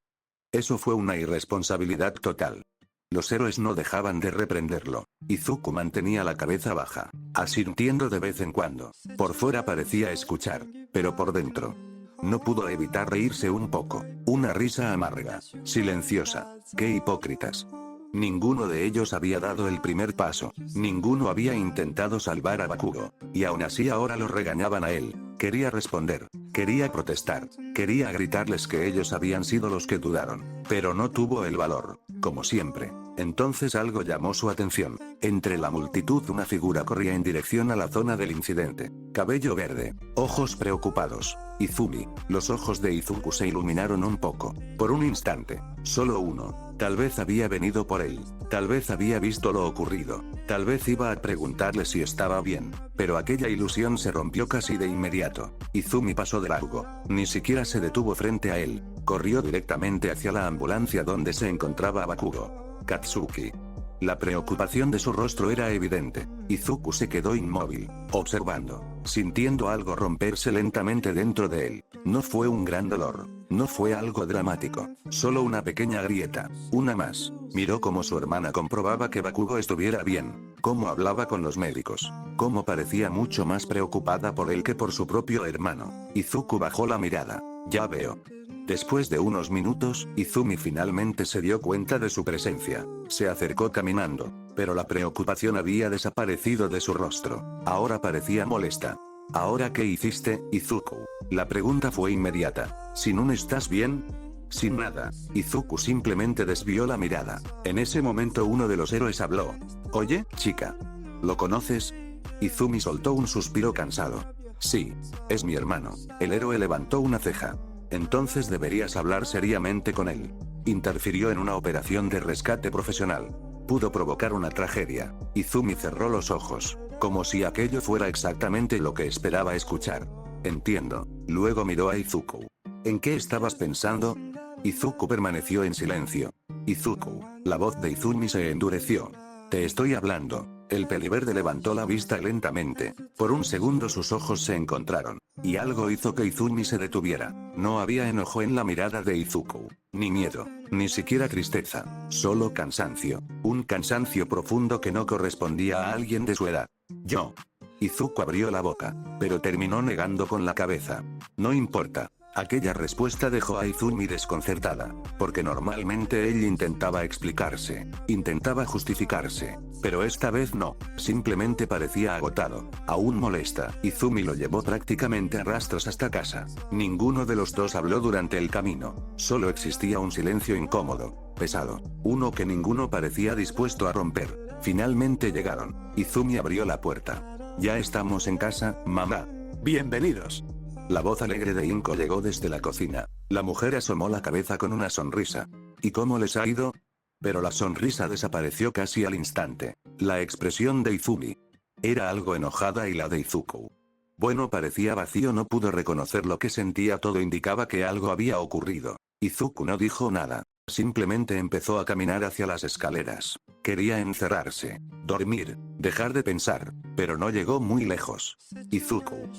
Eso fue una irresponsabilidad total. Los héroes no dejaban de reprenderlo. Izuku mantenía la cabeza baja, asintiendo de vez en cuando. Por fuera parecía escuchar, pero por dentro no pudo evitar reírse un poco. Una risa amarga, silenciosa. ¡Qué hipócritas! Ninguno de ellos había dado el primer paso. Ninguno había intentado salvar a Bakugo. Y aún así ahora lo regañaban a él. Quería responder. Quería protestar. Quería gritarles que ellos habían sido los que dudaron. Pero no tuvo el valor. Como siempre. Entonces algo llamó su atención. Entre la multitud una figura corría en dirección a la zona del incidente. Cabello verde. Ojos preocupados. Izumi. Los ojos de Izuku se iluminaron un poco. Por un instante. Solo uno. Tal vez había venido por él. Tal vez había visto lo ocurrido. Tal vez iba a preguntarle si estaba bien. Pero aquella ilusión se rompió casi de inmediato. Izumi pasó de largo. Ni siquiera se detuvo frente a él. Corrió directamente hacia la ambulancia donde se encontraba Bakugo. Katsuki. La preocupación de su rostro era evidente. Izuku se quedó inmóvil, observando, sintiendo algo romperse lentamente dentro de él. No fue un gran dolor. No fue algo dramático. Solo una pequeña grieta. Una más. Miró cómo su hermana comprobaba que Bakugo estuviera bien. Cómo hablaba con los médicos. Cómo parecía mucho más preocupada por él que por su propio hermano. Izuku bajó la mirada. Ya veo. Después de unos minutos, Izumi finalmente se dio cuenta de su presencia. Se acercó caminando, pero la preocupación había desaparecido de su rostro. Ahora parecía molesta. ¿Ahora qué hiciste, Izuku? La pregunta fue inmediata. ¿Sin un estás bien? Sin nada. Izuku simplemente desvió la mirada. En ese momento uno de los héroes habló. Oye, chica. ¿Lo conoces? Izumi soltó un suspiro cansado. Sí. Es mi hermano. El héroe levantó una ceja. Entonces deberías hablar seriamente con él. Interfirió en una operación de rescate profesional. Pudo provocar una tragedia. Izumi cerró los ojos, como si aquello fuera exactamente lo que esperaba escuchar. Entiendo. Luego miró a Izuku. ¿En qué estabas pensando? Izuku permaneció en silencio. Izuku. La voz de Izumi se endureció. Te estoy hablando. El peliverde levantó la vista lentamente. Por un segundo sus ojos se encontraron. Y algo hizo que Izumi se detuviera. No había enojo en la mirada de Izuku. Ni miedo. Ni siquiera tristeza. Solo cansancio. Un cansancio profundo que no correspondía a alguien de su edad. Yo. Izuku abrió la boca. Pero terminó negando con la cabeza. No importa. Aquella respuesta dejó a Izumi desconcertada, porque normalmente él intentaba explicarse, intentaba justificarse, pero esta vez no, simplemente parecía agotado, aún molesta. Izumi lo llevó prácticamente a rastras hasta casa. Ninguno de los dos habló durante el camino, solo existía un silencio incómodo, pesado, uno que ninguno parecía dispuesto a romper. Finalmente llegaron. Izumi abrió la puerta. Ya estamos en casa, mamá. Bienvenidos. La voz alegre de Inko llegó desde la cocina. La mujer asomó la cabeza con una sonrisa. ¿Y cómo les ha ido? Pero la sonrisa desapareció casi al instante. La expresión de Izumi era algo enojada y la de Izuku. Bueno, parecía vacío, no pudo reconocer lo que sentía, todo indicaba que algo había ocurrido. Izuku no dijo nada. Simplemente empezó a caminar hacia las escaleras. Quería encerrarse, dormir, dejar de pensar, pero no llegó muy lejos. Izuku.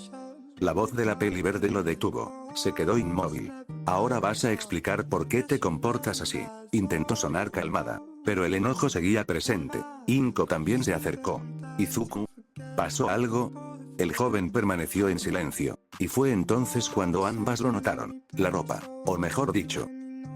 La voz de la peli verde lo detuvo. Se quedó inmóvil. Ahora vas a explicar por qué te comportas así. Intentó sonar calmada, pero el enojo seguía presente. Inko también se acercó. Izuku. ¿Pasó algo? El joven permaneció en silencio, y fue entonces cuando ambas lo notaron. La ropa, o mejor dicho,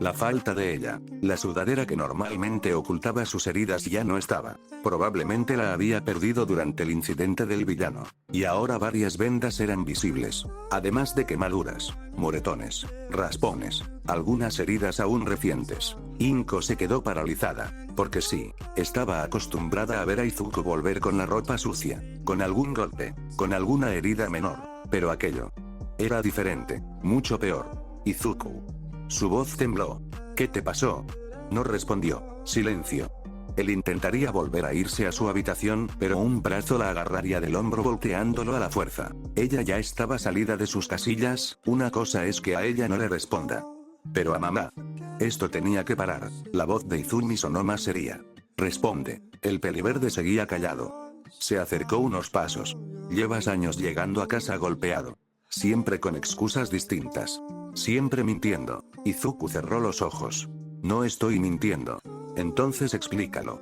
la falta de ella. La sudadera que normalmente ocultaba sus heridas ya no estaba. Probablemente la había perdido durante el incidente del villano. Y ahora varias vendas eran visibles. Además de quemaduras, moretones, raspones, algunas heridas aún recientes. Inko se quedó paralizada. Porque sí, estaba acostumbrada a ver a Izuku volver con la ropa sucia, con algún golpe, con alguna herida menor. Pero aquello era diferente, mucho peor. Izuku. Su voz tembló. ¿Qué te pasó? No respondió. Silencio. Él intentaría volver a irse a su habitación, pero un brazo la agarraría del hombro volteándolo a la fuerza. Ella ya estaba salida de sus casillas. Una cosa es que a ella no le responda. Pero a mamá. Esto tenía que parar. La voz de Izumi sonó más seria. Responde. El peliverde seguía callado. Se acercó unos pasos. Llevas años llegando a casa golpeado. Siempre con excusas distintas. Siempre mintiendo. Izuku cerró los ojos. No estoy mintiendo. Entonces explícalo.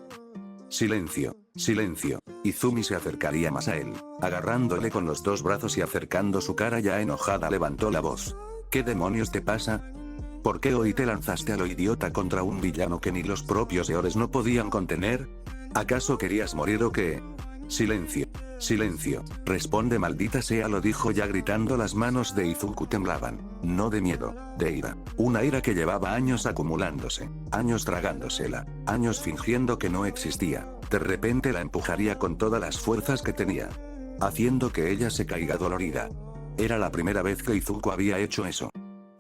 Silencio, silencio. Izumi se acercaría más a él, agarrándole con los dos brazos y acercando su cara ya enojada levantó la voz. ¿Qué demonios te pasa? ¿Por qué hoy te lanzaste a lo idiota contra un villano que ni los propios Eores no podían contener? ¿Acaso querías morir o qué? Silencio. Silencio. Responde, maldita sea, lo dijo ya gritando. Las manos de Izuku temblaban. No de miedo, de ira. Una ira que llevaba años acumulándose. Años tragándosela. Años fingiendo que no existía. De repente la empujaría con todas las fuerzas que tenía, haciendo que ella se caiga dolorida. Era la primera vez que Izuku había hecho eso.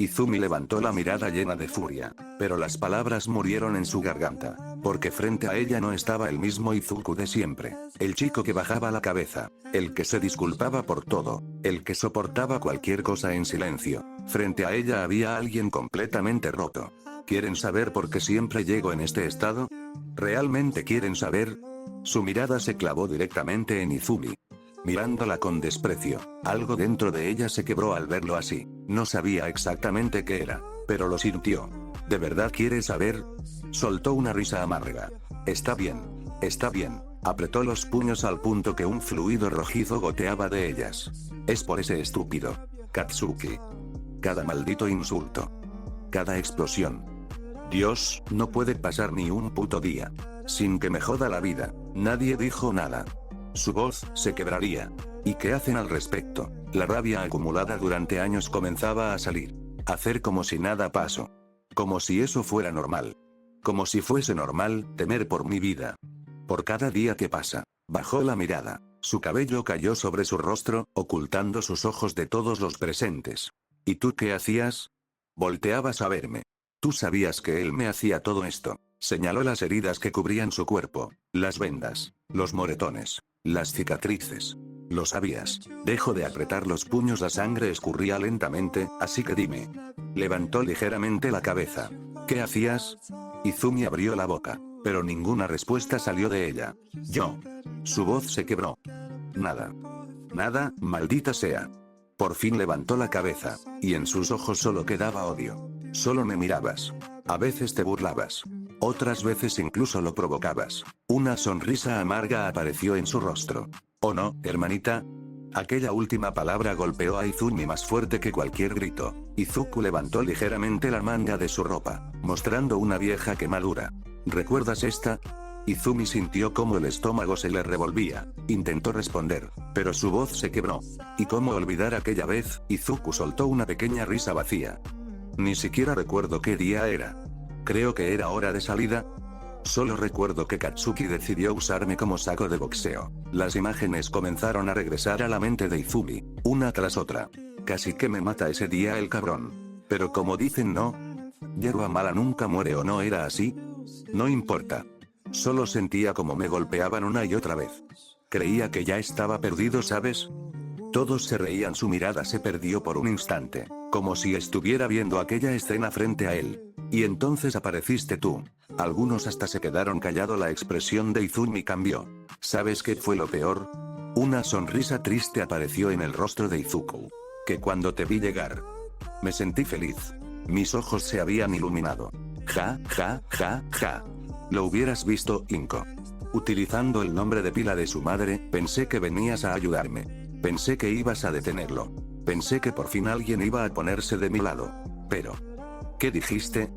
Izumi levantó la mirada llena de furia, pero las palabras murieron en su garganta, porque frente a ella no estaba el mismo Izuku de siempre, el chico que bajaba la cabeza, el que se disculpaba por todo, el que soportaba cualquier cosa en silencio. Frente a ella había alguien completamente roto. ¿Quieren saber por qué siempre llego en este estado? ¿Realmente quieren saber? Su mirada se clavó directamente en Izumi, mirándola con desprecio. Algo dentro de ella se quebró al verlo así. No sabía exactamente qué era, pero lo sintió. ¿De verdad quieres saber? Soltó una risa amarga. Está bien. Está bien. Apretó los puños al punto que un fluido rojizo goteaba de ellas. Es por ese estúpido Katsuki. Cada maldito insulto. Cada explosión. Dios, no puede pasar ni un puto día sin que me joda la vida. Nadie dijo nada. Su voz se quebraría. ¿Y qué hacen al respecto? La rabia acumulada durante años comenzaba a salir. Hacer como si nada pasó. Como si eso fuera normal. Como si fuese normal temer por mi vida. Por cada día que pasa. Bajó la mirada. Su cabello cayó sobre su rostro, ocultando sus ojos de todos los presentes. ¿Y tú qué hacías? Volteabas a verme. Tú sabías que él me hacía todo esto. Señaló las heridas que cubrían su cuerpo, las vendas, los moretones, las cicatrices. Lo sabías. Dejó de apretar los puños, la sangre escurría lentamente, así que dime. Levantó ligeramente la cabeza. ¿Qué hacías? Izumi abrió la boca, pero ninguna respuesta salió de ella. Yo. Su voz se quebró. Nada. Nada, maldita sea. Por fin levantó la cabeza, y en sus ojos solo quedaba odio. Solo me mirabas. A veces te burlabas. Otras veces incluso lo provocabas. Una sonrisa amarga apareció en su rostro. ¿Oh no, hermanita? Aquella última palabra golpeó a Izumi más fuerte que cualquier grito. Izuku levantó ligeramente la manga de su ropa, mostrando una vieja quemadura. ¿Recuerdas esta? Izumi sintió cómo el estómago se le revolvía. Intentó responder, pero su voz se quebró. ¿Y cómo olvidar aquella vez? Izuku soltó una pequeña risa vacía. Ni siquiera recuerdo qué día era. Creo que era hora de salida. Solo recuerdo que Katsuki decidió usarme como saco de boxeo. Las imágenes comenzaron a regresar a la mente de Izumi, una tras otra. casi que me mata ese día el cabrón. Pero como dicen no, hierba mala nunca muere, ¿o no era así? No importa. Solo sentía como me golpeaban una y otra vez. Creía que ya estaba perdido, ¿sabes? Todos se reían, su mirada se perdió por un instante, como si estuviera viendo aquella escena frente a él. Y entonces apareciste tú. Algunos hasta se quedaron callados, la expresión de Izumi cambió. ¿Sabes qué fue lo peor? Una sonrisa triste apareció en el rostro de Izuku. Que cuando te vi llegar, me sentí feliz. Mis ojos se habían iluminado. Ja, ja, ja, ja. Lo hubieras visto, Inko. Utilizando el nombre de pila de su madre, pensé que venías a ayudarme. Pensé que ibas a detenerlo. Pensé que por fin alguien iba a ponerse de mi lado. Pero... ¿qué dijiste?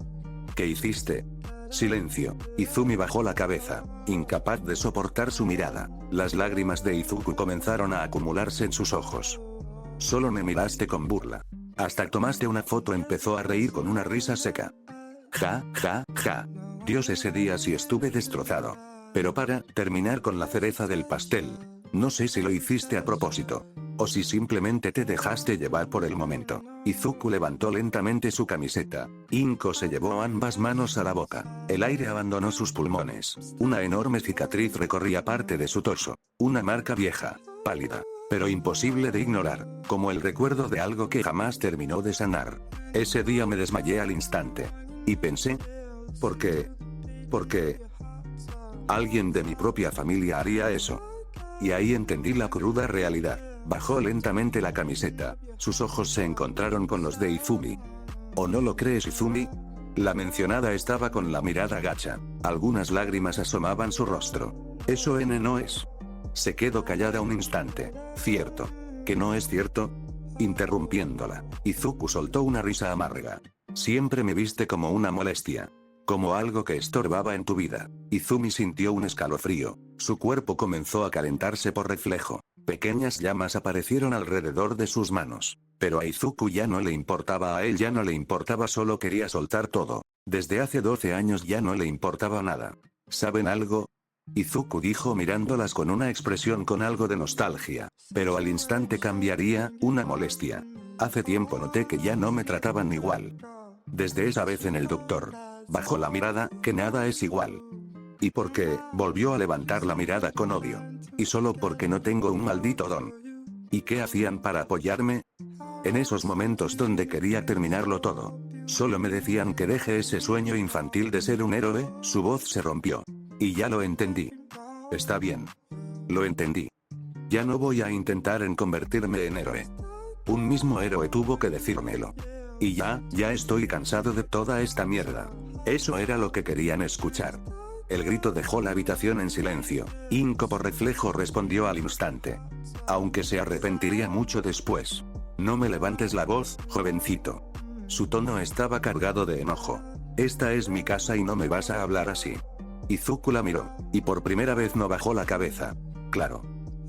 ¿Qué hiciste? Silencio. Izumi bajó la cabeza, incapaz de soportar su mirada. Las lágrimas de Izuku comenzaron a acumularse en sus ojos. Solo me miraste con burla. Hasta tomaste una foto, empezó a reír con una risa seca. Ja, ja, ja. Dios, ese día sí estuve destrozado. Pero para terminar con la cereza del pastel, no sé si lo hiciste a propósito. O si simplemente te dejaste llevar por el momento. Izuku levantó lentamente su camiseta. Inko se llevó ambas manos a la boca. El aire abandonó sus pulmones. Una enorme cicatriz recorría parte de su torso. Una marca vieja, pálida, pero imposible de ignorar, como el recuerdo de algo que jamás terminó de sanar. Ese día me desmayé al instante. Y pensé, ¿por qué? ¿Por qué? Alguien de mi propia familia haría eso. Y ahí entendí la cruda realidad. Bajó lentamente la camiseta. Sus ojos se encontraron con los de Izumi. ¿O no lo crees, Izumi? La mencionada estaba con la mirada gacha. Algunas lágrimas asomaban su rostro. ¿Eso no es? Se quedó callada un instante. ¿Cierto? ¿Que no es cierto? Interrumpiéndola, Izuku soltó una risa amarga. Siempre me viste como una molestia. Como algo que estorbaba en tu vida. Izumi sintió un escalofrío. Su cuerpo comenzó a calentarse por reflejo. Pequeñas llamas aparecieron alrededor de sus manos. Pero a Izuku ya no le importaba, a él ya no le importaba, solo quería soltar todo. Desde hace 12 años ya no le importaba nada. ¿Saben algo? Izuku dijo mirándolas con una expresión con algo de nostalgia. Pero al instante cambiaría, una molestia. Hace tiempo noté que ya no me trataban igual. Desde esa vez en el doctor. Bajó la mirada, que nada es igual. ¿Y por qué? Volvió a levantar la mirada con odio. Y solo porque no tengo un maldito don. ¿Y qué hacían para apoyarme? En esos momentos donde quería terminarlo todo. Solo me decían que deje ese sueño infantil de ser un héroe. Su voz se rompió. Y ya lo entendí. Está bien. Lo entendí. Ya no voy a intentar en convertirme en héroe. Un mismo héroe tuvo que decírmelo. Y ya estoy cansado de toda esta mierda. Eso era lo que querían escuchar. El grito dejó la habitación en silencio. Inko por reflejo respondió al instante. Aunque se arrepentiría mucho después. No me levantes la voz, jovencito. Su tono estaba cargado de enojo. Esta es mi casa y no me vas a hablar así. Izuku la miró, y por primera vez no bajó la cabeza. Claro.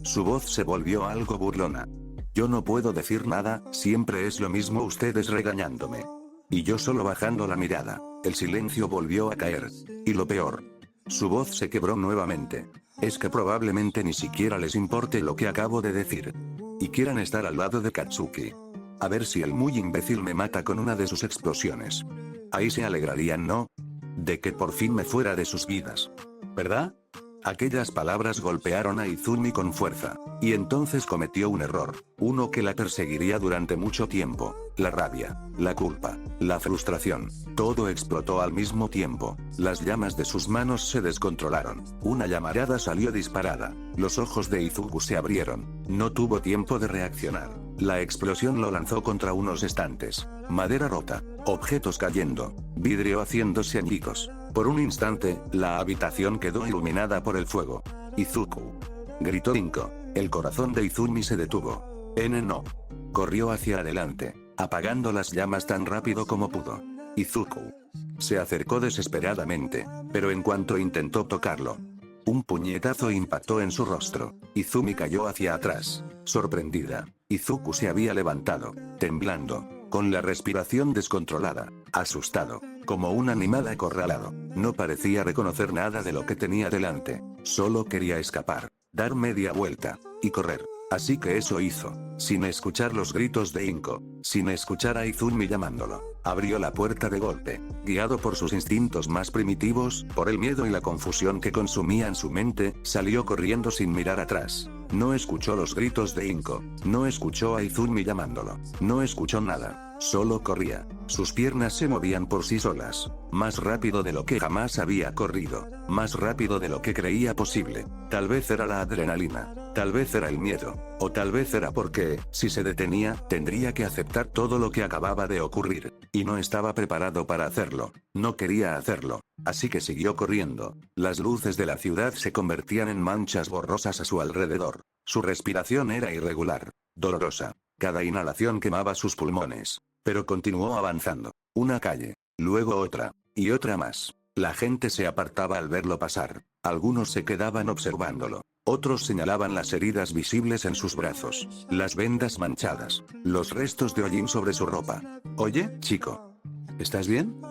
Su voz se volvió algo burlona. Yo no puedo decir nada, siempre es lo mismo ustedes regañándome. Y yo solo bajando la mirada. El silencio volvió a caer. Y lo peor. Su voz se quebró nuevamente. Es que probablemente ni siquiera les importe lo que acabo de decir. Y quieran estar al lado de Katsuki. A ver si el muy imbécil me mata con una de sus explosiones. Ahí se alegrarían, ¿no? De que por fin me fuera de sus vidas. ¿Verdad? Aquellas palabras golpearon a Izumi con fuerza. Y entonces cometió un error. Uno que la perseguiría durante mucho tiempo. La rabia, la culpa, la frustración. Todo explotó al mismo tiempo. Las llamas de sus manos se descontrolaron. Una llamarada salió disparada. Los ojos de Izuku se abrieron. No tuvo tiempo de reaccionar. La explosión lo lanzó contra unos estantes. Madera rota. Objetos cayendo. Vidrio haciéndose añicos. Por un instante, la habitación quedó iluminada por el fuego. Izuku. Gritó Inko. El corazón de Izumi se detuvo. No. Corrió hacia adelante, apagando las llamas tan rápido como pudo. Izuku. Se acercó desesperadamente, pero en cuanto intentó tocarlo, un puñetazo impactó en su rostro. Izumi cayó hacia atrás, sorprendida. Izuku se había levantado, temblando, con la respiración descontrolada, asustado, como un animal acorralado. No parecía reconocer nada de lo que tenía delante. Solo quería escapar, dar media vuelta, y correr. Así que eso hizo. Sin escuchar los gritos de Inko, sin escuchar a Izumi llamándolo, abrió la puerta de golpe. Guiado por sus instintos más primitivos, por el miedo y la confusión que consumían su mente, salió corriendo sin mirar atrás. No escuchó los gritos de Inko, no escuchó a Izumi llamándolo, no escuchó nada, solo corría. Sus piernas se movían por sí solas, más rápido de lo que jamás había corrido, más rápido de lo que creía posible. Tal vez era la adrenalina, tal vez era el miedo, o tal vez era porque, si se detenía, tendría que aceptar todo lo que acababa de ocurrir, y no estaba preparado para hacerlo, no quería hacerlo, así que siguió corriendo. Las luces de la ciudad se convertían en manchas borrosas a su alrededor. Su respiración era irregular, dolorosa, cada inhalación quemaba sus pulmones, pero continuó avanzando. Una calle, luego otra, y otra más. La gente se apartaba al verlo pasar, algunos se quedaban observándolo. Otros señalaban las heridas visibles en sus brazos, las vendas manchadas, los restos de hollín sobre su ropa. Oye, chico. ¿Estás bien?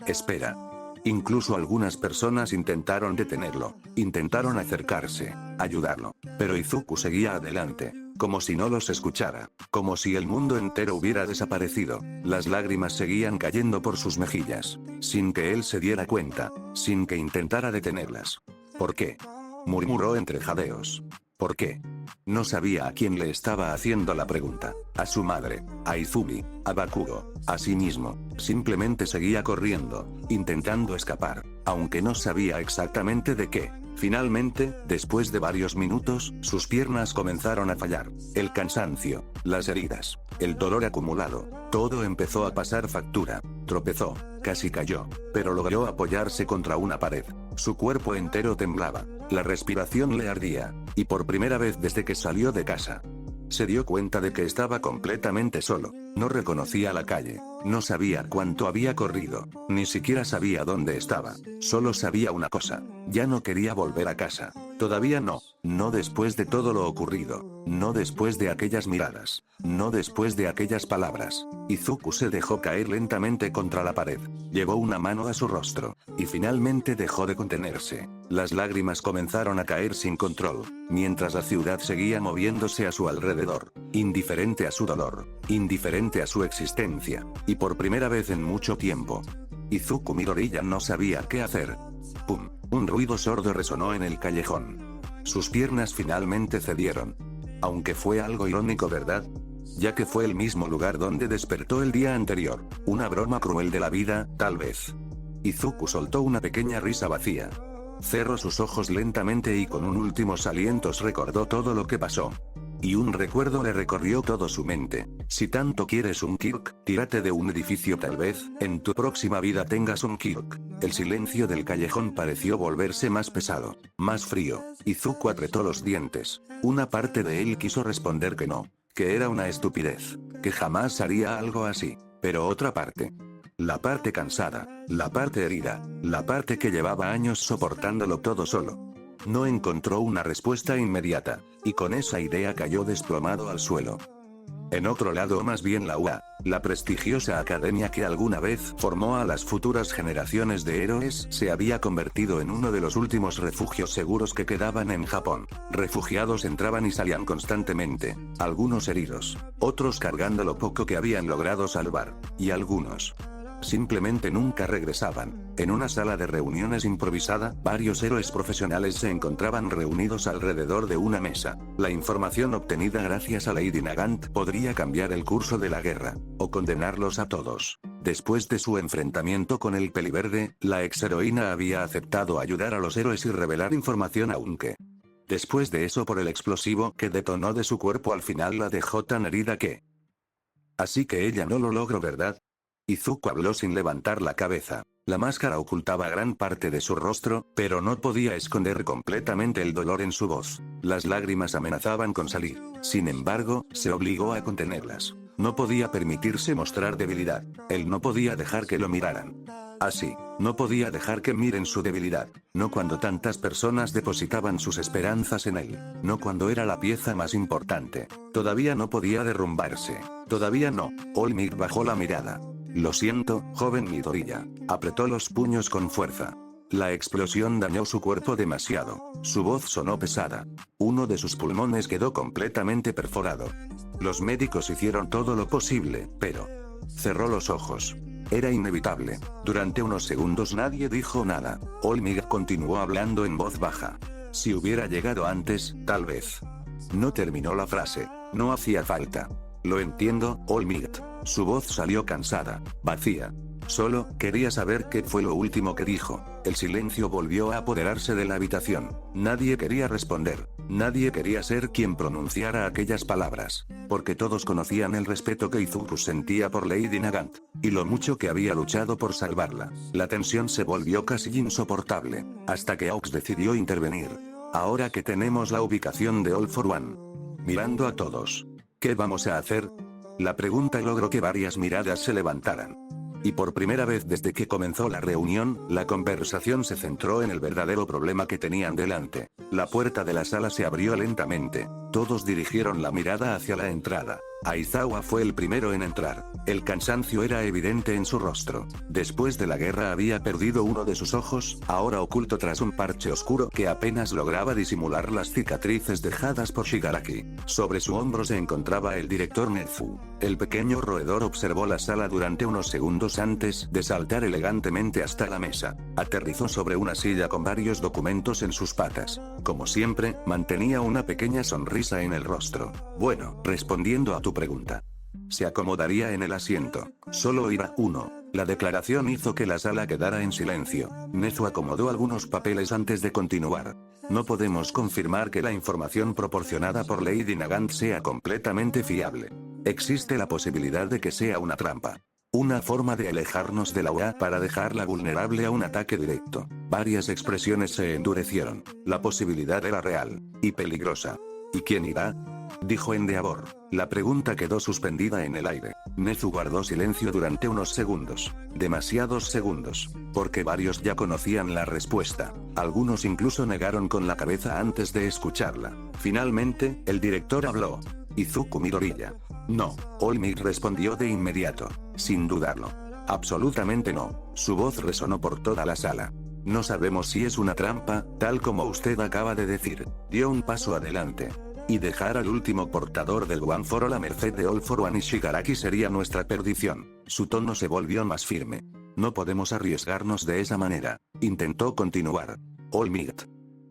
Espera. Incluso algunas personas intentaron detenerlo, intentaron acercarse, ayudarlo. Pero Izuku seguía adelante, como si no los escuchara, como si el mundo entero hubiera desaparecido. Las lágrimas seguían cayendo por sus mejillas, sin que él se diera cuenta, sin que intentara detenerlas. ¿Por qué? Murmuró entre jadeos. ¿Por qué? No sabía a quién le estaba haciendo la pregunta. A su madre, a Izumi, a Bakugo, a sí mismo. Simplemente seguía corriendo, intentando escapar, aunque no sabía exactamente de qué. Finalmente, después de varios minutos, sus piernas comenzaron a fallar. El cansancio, las heridas, el dolor acumulado, todo empezó a pasar factura. Tropezó, casi cayó, pero logró apoyarse contra una pared. Su cuerpo entero temblaba, la respiración le ardía, y por primera vez desde que salió de casa, se dio cuenta de que estaba completamente solo. No reconocía la calle, no sabía cuánto había corrido, ni siquiera sabía dónde estaba. Solo sabía una cosa, ya no quería volver a casa. Todavía no, no después de todo lo ocurrido, no después de aquellas miradas, no después de aquellas palabras. Izuku se dejó caer lentamente contra la pared, llevó una mano a su rostro, y finalmente dejó de contenerse. Las lágrimas comenzaron a caer sin control, mientras la ciudad seguía moviéndose a su alrededor, indiferente a su dolor, indiferente a su existencia, y por primera vez en mucho tiempo, Izuku Midoriya no sabía qué hacer. ¡Pum! Un ruido sordo resonó en el callejón. Sus piernas finalmente cedieron. Aunque fue algo irónico, ¿verdad? Ya que fue el mismo lugar donde despertó el día anterior. Una broma cruel de la vida, tal vez. Izuku soltó una pequeña risa vacía. Cerró sus ojos lentamente y con un últimos alientos recordó todo lo que pasó. Y un recuerdo le recorrió toda su mente. Si tanto quieres un Kirk, tírate de un edificio, tal vez, en tu próxima vida tengas un Kirk. El silencio del callejón pareció volverse más pesado, más frío. Izuku apretó los dientes. Una parte de él quiso responder que no, que era una estupidez, que jamás haría algo así. Pero otra parte, la parte cansada, la parte herida, la parte que llevaba años soportándolo todo solo, no encontró una respuesta inmediata, y con esa idea cayó desplomado al suelo. En otro lado, más bien la UA, la prestigiosa academia que alguna vez formó a las futuras generaciones de héroes, se había convertido en uno de los últimos refugios seguros que quedaban en Japón. Refugiados entraban y salían constantemente, algunos heridos, otros cargando lo poco que habían logrado salvar, y algunos simplemente nunca regresaban. En una sala de reuniones improvisada, varios héroes profesionales se encontraban reunidos alrededor de una mesa. La información obtenida gracias a Lady Nagant podría cambiar el curso de la guerra, o condenarlos a todos. Después de su enfrentamiento con el Peliverde, la exheroína había aceptado ayudar a los héroes y revelar información, aunque después de eso, por el explosivo que detonó de su cuerpo, al final la dejó tan herida que... Así que ella no lo logró, ¿verdad? Izuku habló sin levantar la cabeza. La máscara ocultaba gran parte de su rostro, pero no podía esconder completamente el dolor en su voz. Las lágrimas amenazaban con salir. Sin embargo, se obligó a contenerlas. No podía permitirse mostrar debilidad. Él no podía dejar que lo miraran así. No podía dejar que miren su debilidad. No cuando tantas personas depositaban sus esperanzas en él. No cuando era la pieza más importante. Todavía no podía derrumbarse. Todavía no. All Might bajó la mirada. Lo siento, joven Midoriya. Apretó los puños con fuerza. La explosión dañó su cuerpo demasiado. Su voz sonó pesada. Uno de sus pulmones quedó completamente perforado. Los médicos hicieron todo lo posible, pero... cerró los ojos. Era inevitable. Durante unos segundos nadie dijo nada. Olmig continuó hablando en voz baja. Si hubiera llegado antes, tal vez. No terminó la frase. No hacía falta. Lo entiendo, Olmig. Su voz salió cansada, vacía. Solo quería saber qué fue lo último que dijo. El silencio volvió a apoderarse de la habitación. Nadie quería responder. Nadie quería ser quien pronunciara aquellas palabras. Porque todos conocían el respeto que Izuku sentía por Lady Nagant. Y lo mucho que había luchado por salvarla. La tensión se volvió casi insoportable. Hasta que Aux decidió intervenir. Ahora que tenemos la ubicación de All for One. Mirando a todos. ¿Qué vamos a hacer? La pregunta logró que varias miradas se levantaran. Y por primera vez desde que comenzó la reunión, la conversación se centró en el verdadero problema que tenían delante. La puerta de la sala se abrió lentamente. Todos dirigieron la mirada hacia la entrada. Aizawa fue el primero en entrar. El cansancio era evidente en su rostro. Después de la guerra había perdido uno de sus ojos, ahora oculto tras un parche oscuro que apenas lograba disimular las cicatrices dejadas por Shigaraki. Sobre su hombro se encontraba el director Nezu. El pequeño roedor observó la sala durante unos segundos antes de saltar elegantemente hasta la mesa. Aterrizó sobre una silla con varios documentos en sus patas. Como siempre, mantenía una pequeña sonrisa en el rostro. Bueno, respondiendo a tu pregunta. Se acomodaría en el asiento. Solo iba uno. La declaración hizo que la sala quedara en silencio. Nezu acomodó algunos papeles antes de continuar. No podemos confirmar que la información proporcionada por Lady Nagant sea completamente fiable. Existe la posibilidad de que sea una trampa. Una forma de alejarnos de la UA para dejarla vulnerable a un ataque directo. Varias expresiones se endurecieron. La posibilidad era real. Y peligrosa. ¿Y quién irá? Dijo Endeavor. La pregunta quedó suspendida en el aire. Nezu guardó silencio durante unos segundos. Demasiados segundos. Porque varios ya conocían la respuesta. Algunos incluso negaron con la cabeza antes de escucharla. Finalmente, el director habló. Izuku Midoriya. No, Olmig respondió de inmediato. Sin dudarlo. Absolutamente no. Su voz resonó por toda la sala. No sabemos si es una trampa, tal como usted acaba de decir. Dio un paso adelante. Y dejar al último portador del One for All a merced de All for One y Shigaraki sería nuestra perdición. Su tono se volvió más firme. No podemos arriesgarnos de esa manera. Intentó continuar. Olmig.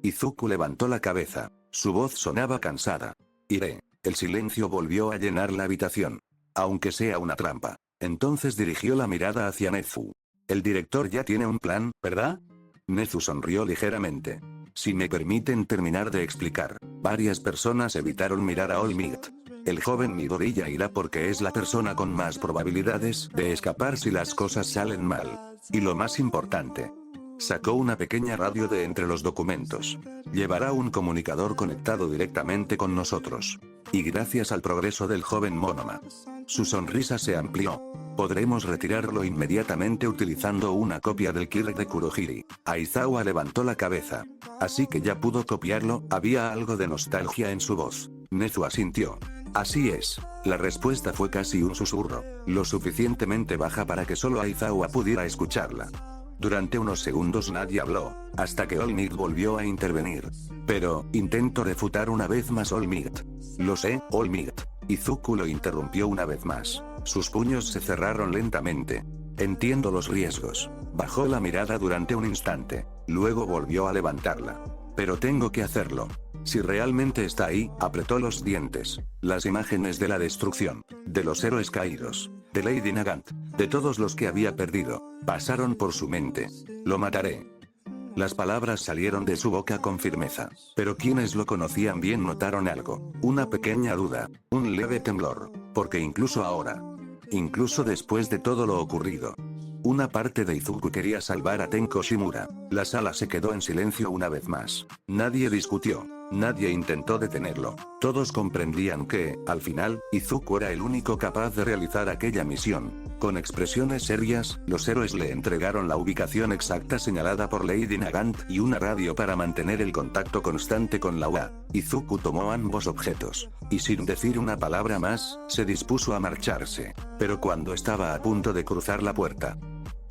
Izuku levantó la cabeza. Su voz sonaba cansada. Iré. El silencio volvió a llenar la habitación. Aunque sea una trampa. Entonces dirigió la mirada hacia Nezu. El director ya tiene un plan, ¿verdad? Nezu sonrió ligeramente. Si me permiten terminar de explicar. Varias personas evitaron mirar a Olmig. El joven Midoriya irá porque es la persona con más probabilidades de escapar si las cosas salen mal. Y lo más importante. Sacó una pequeña radio de entre los documentos. Llevará un comunicador conectado directamente con nosotros. Y gracias al progreso del joven Monoma. Su sonrisa se amplió. Podremos retirarlo inmediatamente utilizando una copia del Kirk de Kurohiri. Aizawa levantó la cabeza. Así que ya pudo copiarlo, había algo de nostalgia en su voz. Nezu asintió. Así es. La respuesta fue casi un susurro. Lo suficientemente baja para que solo Aizawa pudiera escucharla. Durante unos segundos nadie habló, hasta que Olmig volvió a intervenir. Pero, intento refutar una vez más Olmig. Lo sé, Olmig. Izuku lo interrumpió una vez más. Sus puños se cerraron lentamente. Entiendo los riesgos. Bajó la mirada durante un instante. Luego volvió a levantarla. Pero tengo que hacerlo. Si realmente está ahí, apretó los dientes. Las imágenes de la destrucción. De los héroes caídos. De Lady Nagant. De todos los que había perdido. Pasaron por su mente. Lo mataré. Las palabras salieron de su boca con firmeza. Pero quienes lo conocían bien notaron algo. Una pequeña duda. Un leve temblor. Porque incluso ahora. Incluso después de todo lo ocurrido. Una parte de Izuku quería salvar a Tenko Shimura. La sala se quedó en silencio una vez más. Nadie discutió. Nadie intentó detenerlo. Todos comprendían que, al final, Izuku era el único capaz de realizar aquella misión. Con expresiones serias, los héroes le entregaron la ubicación exacta señalada por Lady Nagant y una radio para mantener el contacto constante con la UA. Izuku tomó ambos objetos. Y sin decir una palabra más, se dispuso a marcharse. Pero cuando estaba a punto de cruzar la puerta,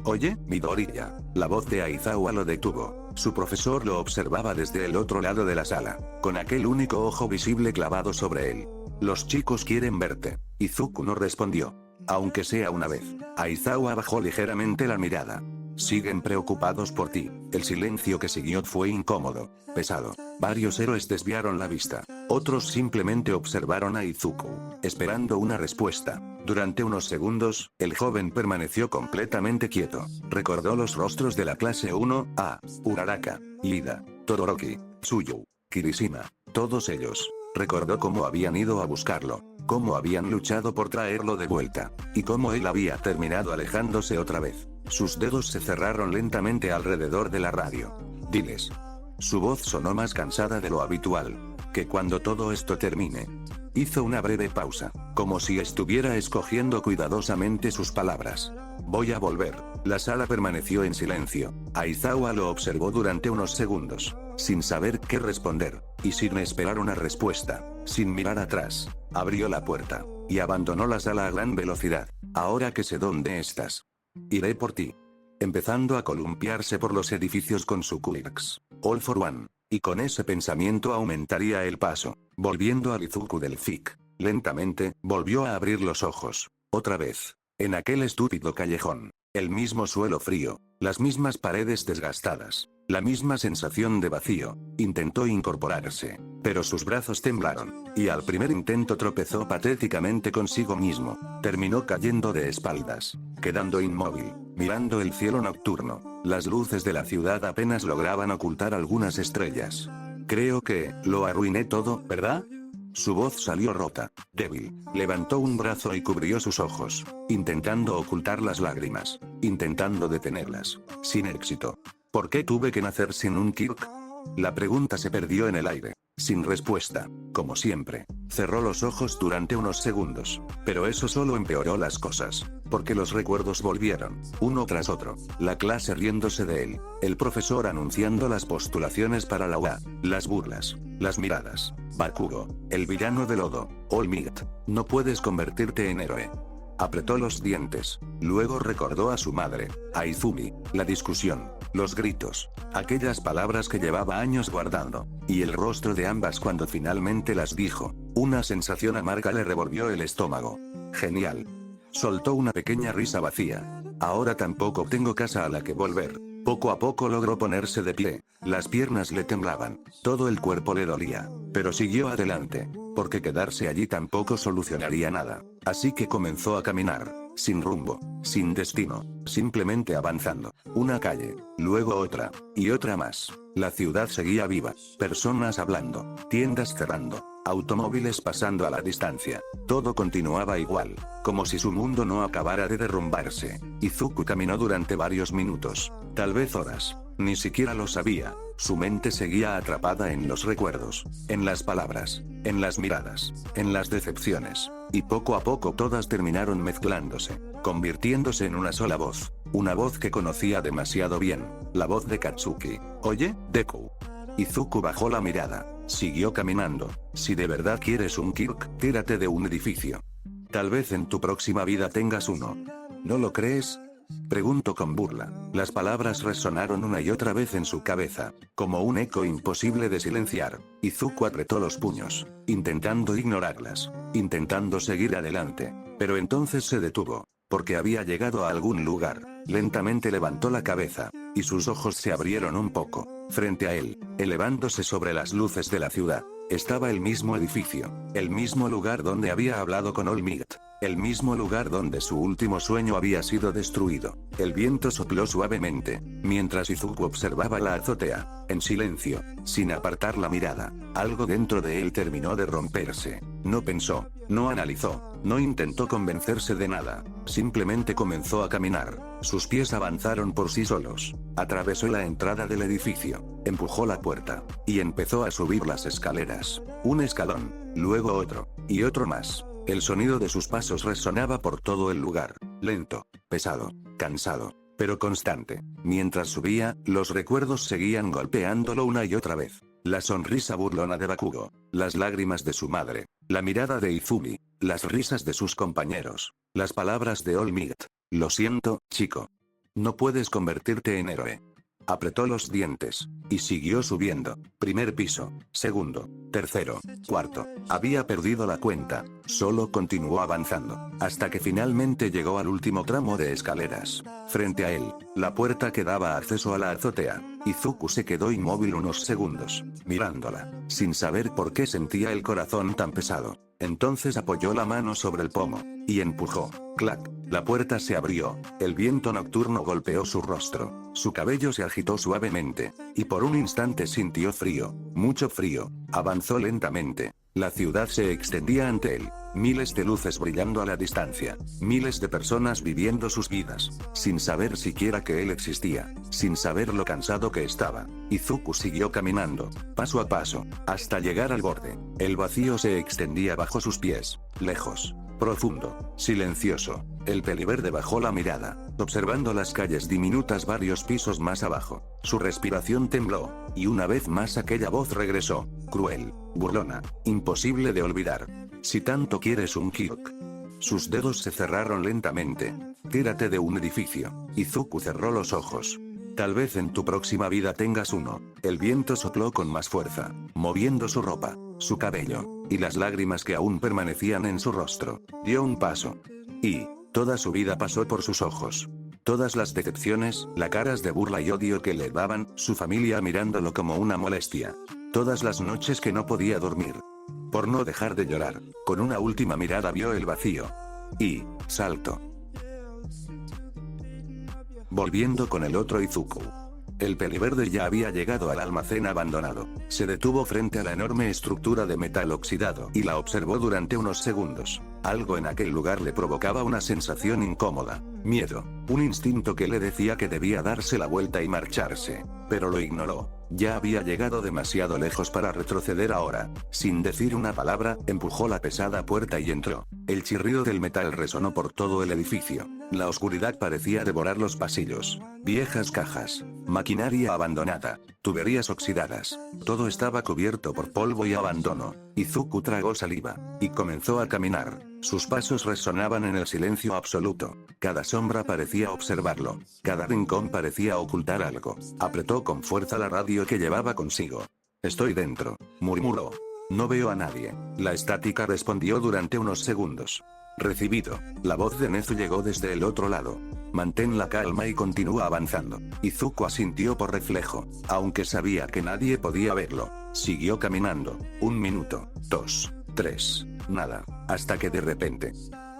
Oye, Midoriya. La voz de Aizawa lo detuvo. Su profesor lo observaba desde el otro lado de la sala, con aquel único ojo visible clavado sobre él. Los chicos quieren verte. Izuku no respondió. Aunque sea una vez. Aizawa bajó ligeramente la mirada. Siguen preocupados por ti. El silencio que siguió fue incómodo, pesado. Varios héroes desviaron la vista. Otros simplemente observaron a Izuku, esperando una respuesta. Durante unos segundos, el joven permaneció completamente quieto. Recordó los rostros de la clase 1A, Uraraka, Ida, Todoroki, Tsuyu, Kirishima, todos ellos. Recordó cómo habían ido a buscarlo, cómo habían luchado por traerlo de vuelta, y cómo él había terminado alejándose otra vez. Sus dedos se cerraron lentamente alrededor de la radio. Diles. Su voz sonó más cansada de lo habitual. Que cuando todo esto termine. Hizo una breve pausa, como si estuviera escogiendo cuidadosamente sus palabras. Voy a volver. La sala permaneció en silencio. Aizawa lo observó durante unos segundos, sin saber qué responder, y sin esperar una respuesta, sin mirar atrás. Abrió la puerta, y abandonó la sala a gran velocidad. Ahora que sé dónde estás. Iré por ti. Empezando a columpiarse por los edificios con su Quirks. All for One. Y con ese pensamiento aumentaría el paso, volviendo al Izuku del FIC. Lentamente, volvió a abrir los ojos. Otra vez. En aquel estúpido callejón. El mismo suelo frío. Las mismas paredes desgastadas. La misma sensación de vacío. Intentó incorporarse. Pero sus brazos temblaron. Y al primer intento tropezó patéticamente consigo mismo. Terminó cayendo de espaldas. Quedando inmóvil. Mirando el cielo nocturno. Las luces de la ciudad apenas lograban ocultar algunas estrellas. Creo que, lo arruiné todo, ¿verdad? Su voz salió rota, débil. Levantó un brazo y cubrió sus ojos, intentando ocultar las lágrimas, intentando detenerlas. Sin éxito. ¿Por qué tuve que nacer sin un Kirk? La pregunta se perdió en el aire, sin respuesta, como siempre. Cerró los ojos durante unos segundos, pero eso solo empeoró las cosas, porque los recuerdos volvieron, uno tras otro, la clase riéndose de él, el profesor anunciando las postulaciones para la UA, las burlas, las miradas, Bakugo, el villano de lodo, All Might, no puedes convertirte en héroe. Apretó los dientes, luego recordó a su madre, a Izumi, la discusión, los gritos, aquellas palabras que llevaba años guardando, y el rostro de ambas cuando finalmente las dijo. Una sensación amarga le revolvió el estómago. Genial. Soltó una pequeña risa vacía. Ahora tampoco tengo casa a la que volver. Poco a poco logró ponerse de pie. Las piernas le temblaban, todo el cuerpo le dolía, pero siguió adelante, porque quedarse allí tampoco solucionaría nada. Así que comenzó a caminar, sin rumbo, sin destino, simplemente avanzando. Una calle, luego otra, y otra más. La ciudad seguía viva, personas hablando, tiendas cerrando, automóviles pasando a la distancia. Todo continuaba igual, como si su mundo no acabara de derrumbarse. Izuku caminó durante varios minutos, tal vez horas. Ni siquiera lo sabía. Su mente seguía atrapada en los recuerdos, en las palabras, en las miradas, en las decepciones, y poco a poco todas terminaron mezclándose, convirtiéndose en una sola voz, una voz que conocía demasiado bien, la voz de Katsuki. Oye, Deku. Izuku bajó la mirada, siguió caminando. Si de verdad quieres un Kirk, tírate de un edificio. Tal vez en tu próxima vida tengas uno. ¿No lo crees? Preguntó con burla. Las palabras resonaron una y otra vez en su cabeza, como un eco imposible de silenciar. Izuku apretó los puños, intentando ignorarlas, intentando seguir adelante. Pero entonces se detuvo, porque había llegado a algún lugar. Lentamente levantó la cabeza, y sus ojos se abrieron un poco. Frente a él, elevándose sobre las luces de la ciudad, estaba el mismo edificio, el mismo lugar donde había hablado con All Might. El mismo lugar donde su último sueño había sido destruido. El viento sopló suavemente, mientras Izuku observaba la azotea, en silencio, sin apartar la mirada. Algo dentro de él terminó de romperse. No pensó, no analizó, no intentó convencerse de nada. Simplemente comenzó a caminar. Sus pies avanzaron por sí solos. Atravesó la entrada del edificio, empujó la puerta, y empezó a subir las escaleras. Un escalón, luego otro, y otro más. El sonido de sus pasos resonaba por todo el lugar, lento, pesado, cansado, pero constante. Mientras subía, los recuerdos seguían golpeándolo una y otra vez. La sonrisa burlona de Bakugo, las lágrimas de su madre, la mirada de Izumi, las risas de sus compañeros, las palabras de All Might. Lo siento, chico. No puedes convertirte en héroe. Apretó los dientes. Y siguió subiendo. Primer piso, segundo, tercero, cuarto. Había perdido la cuenta. Solo continuó avanzando. Hasta que finalmente llegó al último tramo de escaleras. Frente a él, la puerta que daba acceso a la azotea. Izuku se quedó inmóvil unos segundos, mirándola, sin saber por qué sentía el corazón tan pesado. Entonces apoyó la mano sobre el pomo. Y empujó. Clac. La puerta se abrió. El viento nocturno golpeó su rostro. Su cabello se agitó suavemente. Y por un instante sintió frío. Mucho frío. Avanzó lentamente. La ciudad se extendía ante él. Miles de luces brillando a la distancia. Miles de personas viviendo sus vidas. Sin saber siquiera que él existía. Sin saber lo cansado que estaba. Izuku siguió caminando. Paso a paso. Hasta llegar al borde. El vacío se extendía bajo sus pies. Lejos. Profundo. Silencioso. El peliverde bajó la mirada, observando las calles diminutas varios pisos más abajo. Su respiración tembló, y una vez más aquella voz regresó. Cruel. Burlona. Imposible de olvidar. Si tanto quieres un Kyok. Sus dedos se cerraron lentamente. Tírate de un edificio. Izuku cerró los ojos. Tal vez en tu próxima vida tengas uno. El viento sopló con más fuerza, moviendo su ropa, su cabello, y las lágrimas que aún permanecían en su rostro. Dio un paso. Y toda su vida pasó por sus ojos. Todas las decepciones, las caras de burla y odio que le daban, su familia mirándolo como una molestia. Todas las noches que no podía dormir. Por no dejar de llorar, con una última mirada vio el vacío. Y saltó. Volviendo con el otro Izuku. El peliverde ya había llegado al almacén abandonado. Se detuvo frente a la enorme estructura de metal oxidado y la observó durante unos segundos. Algo en aquel lugar le provocaba una sensación incómoda. Miedo. Un instinto que le decía que debía darse la vuelta y marcharse. Pero lo ignoró. Ya había llegado demasiado lejos para retroceder ahora. Sin decir una palabra, empujó la pesada puerta y entró. El chirrido del metal resonó por todo el edificio. La oscuridad parecía devorar los pasillos. Viejas cajas. Maquinaria abandonada. Tuberías oxidadas. Todo estaba cubierto por polvo y abandono. Izuku tragó saliva. Y comenzó a caminar. Sus pasos resonaban en el silencio absoluto. Cada sombra parecía observarlo. Cada rincón parecía ocultar algo. Apretó con fuerza la radio que llevaba consigo. Estoy dentro, murmuró. No veo a nadie. La estática respondió durante unos segundos. Recibido. La voz de Nezu llegó desde el otro lado. Mantén la calma y continúa avanzando. Izuku asintió por reflejo, aunque sabía que nadie podía verlo. Siguió caminando. 1 minuto, 2, 3, nada, hasta que de repente.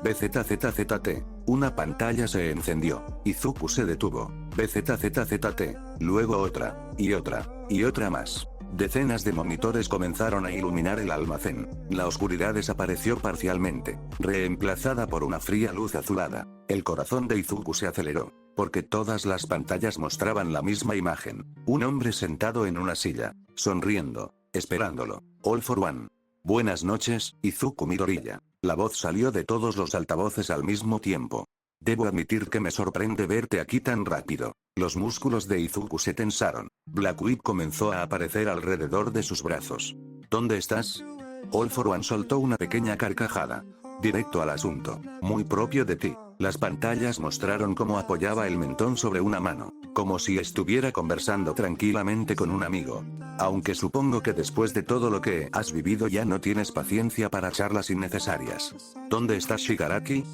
BZZZT. Una pantalla se encendió. Izuku se detuvo. BZZZT. Luego otra, y otra, y otra más. Decenas de monitores comenzaron a iluminar el almacén. La oscuridad desapareció parcialmente, reemplazada por una fría luz azulada. El corazón de Izuku se aceleró, porque todas las pantallas mostraban la misma imagen. Un hombre sentado en una silla, sonriendo, esperándolo. All for One. Buenas noches, Izuku Midoriya. La voz salió de todos los altavoces al mismo tiempo. Debo admitir que me sorprende verte aquí tan rápido. Los músculos de Izuku se tensaron. Black Whip comenzó a aparecer alrededor de sus brazos. ¿Dónde estás? All for One soltó una pequeña carcajada. Directo al asunto. Muy propio de ti. Las pantallas mostraron cómo apoyaba el mentón sobre una mano, como si estuviera conversando tranquilamente con un amigo. Aunque supongo que después de todo lo que has vivido ya no tienes paciencia para charlas innecesarias. ¿Dónde está Shigaraki?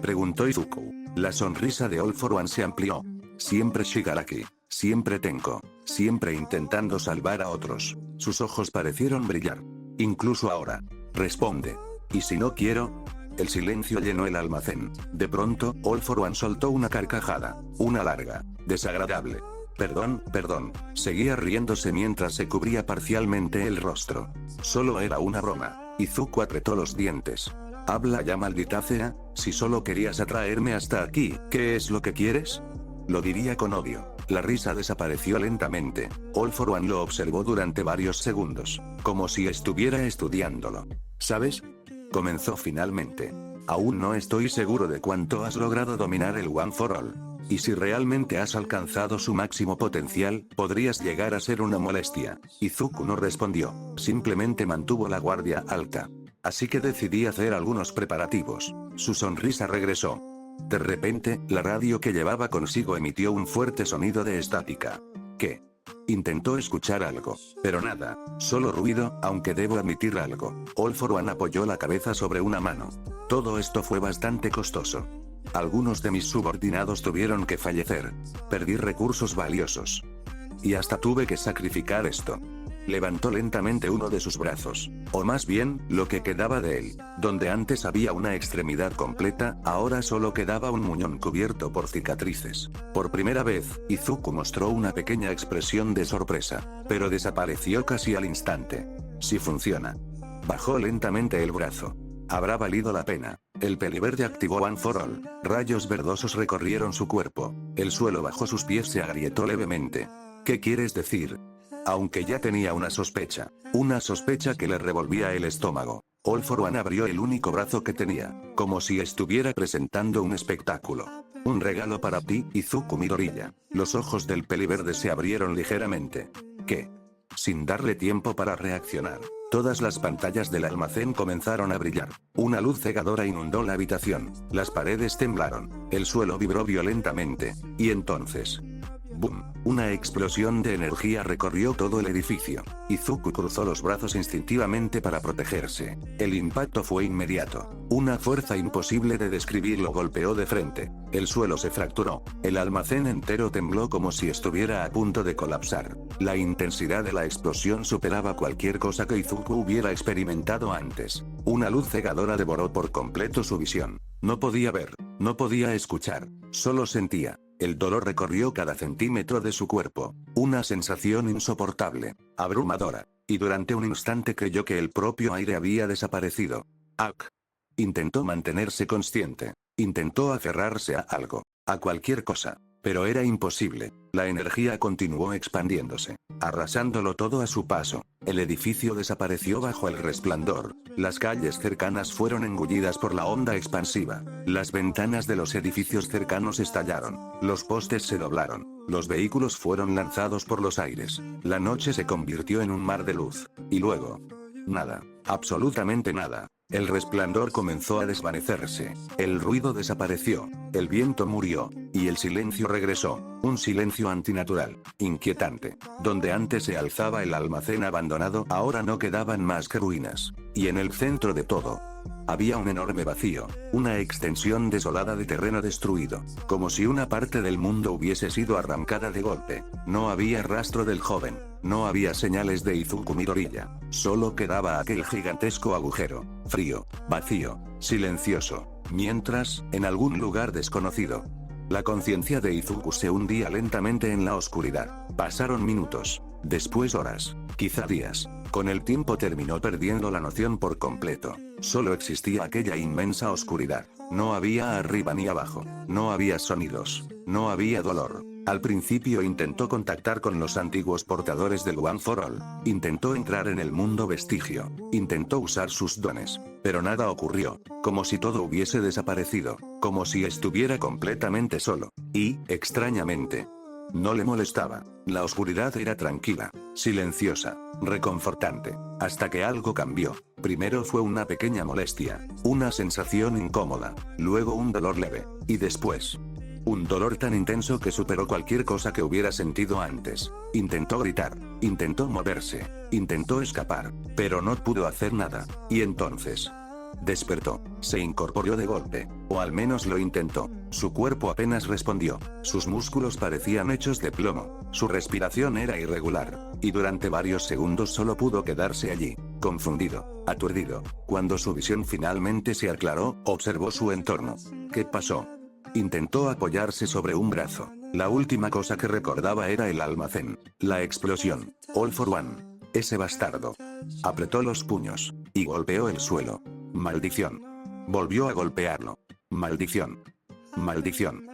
Preguntó Izuku. La sonrisa de All for One se amplió. Siempre Shigaraki, siempre Tenko, siempre intentando salvar a otros. Sus ojos parecieron brillar. Incluso ahora. Responde. ¿Y si no quiero? El silencio llenó el almacén. De pronto, All for One soltó una carcajada. Una larga, desagradable. Perdón, seguía riéndose mientras se cubría parcialmente el rostro. Solo era una broma. Izuku apretó los dientes. Habla ya, maldita sea, si solo querías atraerme hasta aquí, ¿qué es lo que quieres? Lo diría con odio. La risa desapareció lentamente. All for One lo observó durante varios segundos, como si estuviera estudiándolo. ¿Sabes? Comenzó finalmente. Aún no estoy seguro de cuánto has logrado dominar el One for All. Y si realmente has alcanzado su máximo potencial, podrías llegar a ser una molestia. Izuku no respondió, simplemente mantuvo la guardia alta. Así que decidí hacer algunos preparativos. Su sonrisa regresó. De repente, la radio que llevaba consigo emitió un fuerte sonido de estática. ¿Qué? Intentó escuchar algo, pero nada, solo ruido, aunque debo admitir algo. All for One apoyó la cabeza sobre una mano. Todo esto fue bastante costoso. Algunos de mis subordinados tuvieron que fallecer. Perdí recursos valiosos. Y hasta tuve que sacrificar esto. Levantó lentamente uno de sus brazos, o más bien, lo que quedaba de él. Donde antes había una extremidad completa, ahora solo quedaba un muñón cubierto por cicatrices. Por primera vez, Izuku mostró una pequeña expresión de sorpresa, pero desapareció casi al instante. Si funciona. Bajó lentamente el brazo. Habrá valido la pena. El peliverde activó One for All. Rayos verdosos recorrieron su cuerpo. El suelo bajo sus pies se agrietó levemente. ¿Qué quieres decir? Aunque ya tenía una sospecha que le revolvía el estómago. All for One abrió el único brazo que tenía, como si estuviera presentando un espectáculo. Un regalo para ti, Izuku Midoriya. Los ojos del peliverde se abrieron ligeramente. ¿Qué? Sin darle tiempo para reaccionar, todas las pantallas del almacén comenzaron a brillar. Una luz cegadora inundó la habitación. Las paredes temblaron. El suelo vibró violentamente. Y entonces... ¡Bum! Una explosión de energía recorrió todo el edificio. Izuku cruzó los brazos instintivamente para protegerse. El impacto fue inmediato. Una fuerza imposible de describir lo golpeó de frente. El suelo se fracturó. El almacén entero tembló como si estuviera a punto de colapsar. La intensidad de la explosión superaba cualquier cosa que Izuku hubiera experimentado antes. Una luz cegadora devoró por completo su visión. No podía ver, no podía escuchar, solo sentía. El dolor recorrió cada centímetro de su cuerpo. Una sensación insoportable, abrumadora. Y durante un instante creyó que el propio aire había desaparecido. ¡Ak! Intentó mantenerse consciente. Intentó aferrarse a algo. A cualquier cosa. Pero era imposible. La energía continuó expandiéndose, arrasándolo todo a su paso. El edificio desapareció bajo el resplandor. Las calles cercanas fueron engullidas por la onda expansiva. Las ventanas de los edificios cercanos estallaron. Los postes se doblaron. Los vehículos fueron lanzados por los aires. La noche se convirtió en un mar de luz. Y luego... nada. Absolutamente nada. El resplandor comenzó a desvanecerse. El ruido desapareció. El viento murió. Y el silencio regresó. Un silencio antinatural, inquietante. Donde antes se alzaba el almacén abandonado, ahora no quedaban más que ruinas. Y en el centro de todo, había un enorme vacío, una extensión desolada de terreno destruido, como si una parte del mundo hubiese sido arrancada de golpe. No había rastro del joven, no había señales de Izuku Midoriya, solo quedaba aquel gigantesco agujero, frío, vacío, silencioso, mientras, en algún lugar desconocido, la conciencia de Izuku se hundía lentamente en la oscuridad. Pasaron minutos, después horas, quizá días. Con el tiempo terminó perdiendo la noción por completo. Solo existía aquella inmensa oscuridad. No había arriba ni abajo. No había sonidos. No había dolor. Al principio intentó contactar con los antiguos portadores del One for All. Intentó entrar en el mundo vestigio. Intentó usar sus dones. Pero nada ocurrió. Como si todo hubiese desaparecido. Como si estuviera completamente solo. Y, extrañamente, no le molestaba. La oscuridad era tranquila, silenciosa, reconfortante. Hasta que algo cambió. Primero fue una pequeña molestia, una sensación incómoda, luego un dolor leve, y después... un dolor tan intenso que superó cualquier cosa que hubiera sentido antes. Intentó gritar, intentó moverse, intentó escapar, pero no pudo hacer nada. Y entonces... despertó. Se incorporó de golpe, o al menos lo intentó. Su cuerpo apenas respondió. Sus músculos parecían hechos de plomo. Su respiración era irregular. Y durante varios segundos solo pudo quedarse allí, confundido, aturdido. Cuando su visión finalmente se aclaró, observó su entorno. ¿Qué pasó? Intentó apoyarse sobre un brazo. La última cosa que recordaba era el almacén. La explosión. All for One. Ese bastardo. Apretó los puños. Y golpeó el suelo. Maldición. Volvió a golpearlo. Maldición. Maldición.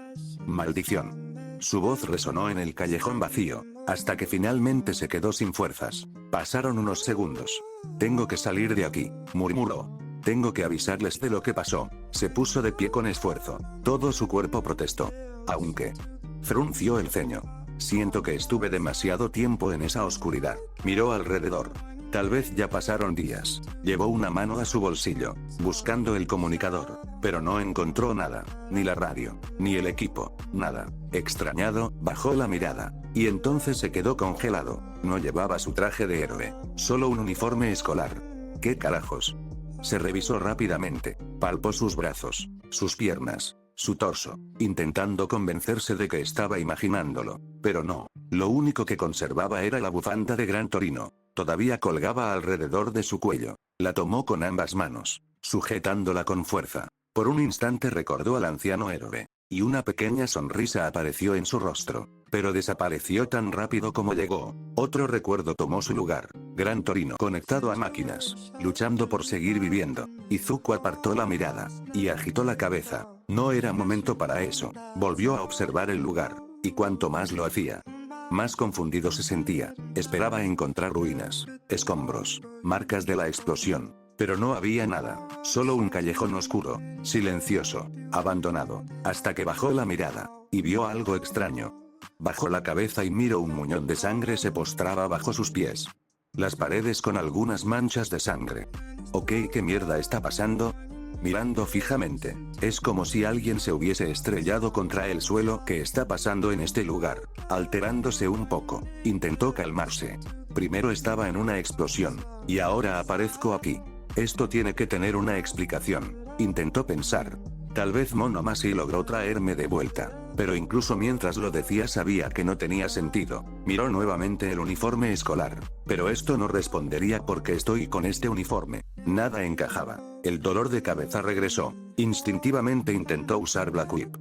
Maldición. Su voz resonó en el callejón vacío, hasta que finalmente se quedó sin fuerzas. Pasaron unos segundos. Tengo que salir de aquí, murmuró. Tengo que avisarles de lo que pasó. Se puso de pie con esfuerzo. Todo su cuerpo protestó. Aunque... frunció el ceño. Siento que estuve demasiado tiempo en esa oscuridad. Miró alrededor. Tal vez ya pasaron días. Llevó una mano a su bolsillo, buscando el comunicador. pero no encontró nada, ni la radio, ni el equipo, nada. Extrañado, bajó la mirada, y entonces se quedó congelado. No llevaba su traje de héroe, solo un uniforme escolar. ¿Qué carajos? Se revisó rápidamente, palpó sus brazos, sus piernas, su torso, intentando convencerse de que estaba imaginándolo, pero no, lo único que conservaba era la bufanda de Gran Torino, todavía colgaba alrededor de su cuello. La tomó con ambas manos, sujetándola con fuerza. Por un instante recordó al anciano héroe, y una pequeña sonrisa apareció en su rostro, pero desapareció tan rápido como llegó. Otro recuerdo tomó su lugar, Gran Torino conectado a máquinas, luchando por seguir viviendo. Izuku apartó la mirada, y agitó la cabeza. No era momento para eso. Volvió a observar el lugar, y cuanto más lo hacía, más confundido se sentía. Esperaba encontrar ruinas, escombros, marcas de la explosión. Pero no había nada, solo un callejón oscuro, silencioso, abandonado, hasta que bajó la mirada, y vio algo extraño. Bajó la cabeza y miró un muñón de sangre se postraba bajo sus pies. Las paredes con algunas manchas de sangre. Ok, ¿qué mierda está pasando? Mirando fijamente, es como si alguien se hubiese estrellado contra el suelo. ¿Qué está pasando en este lugar? Alterándose un poco, intentó calmarse. Primero estaba en una explosión, y ahora aparezco aquí. Esto tiene que tener una explicación, intentó pensar. Tal vez Monomashi logró traerme de vuelta, pero incluso mientras lo decía sabía que no tenía sentido. Miró nuevamente el uniforme escolar, pero esto no respondería porque estoy con este uniforme. Nada encajaba. El dolor de cabeza regresó. Instintivamente intentó usar Black Whip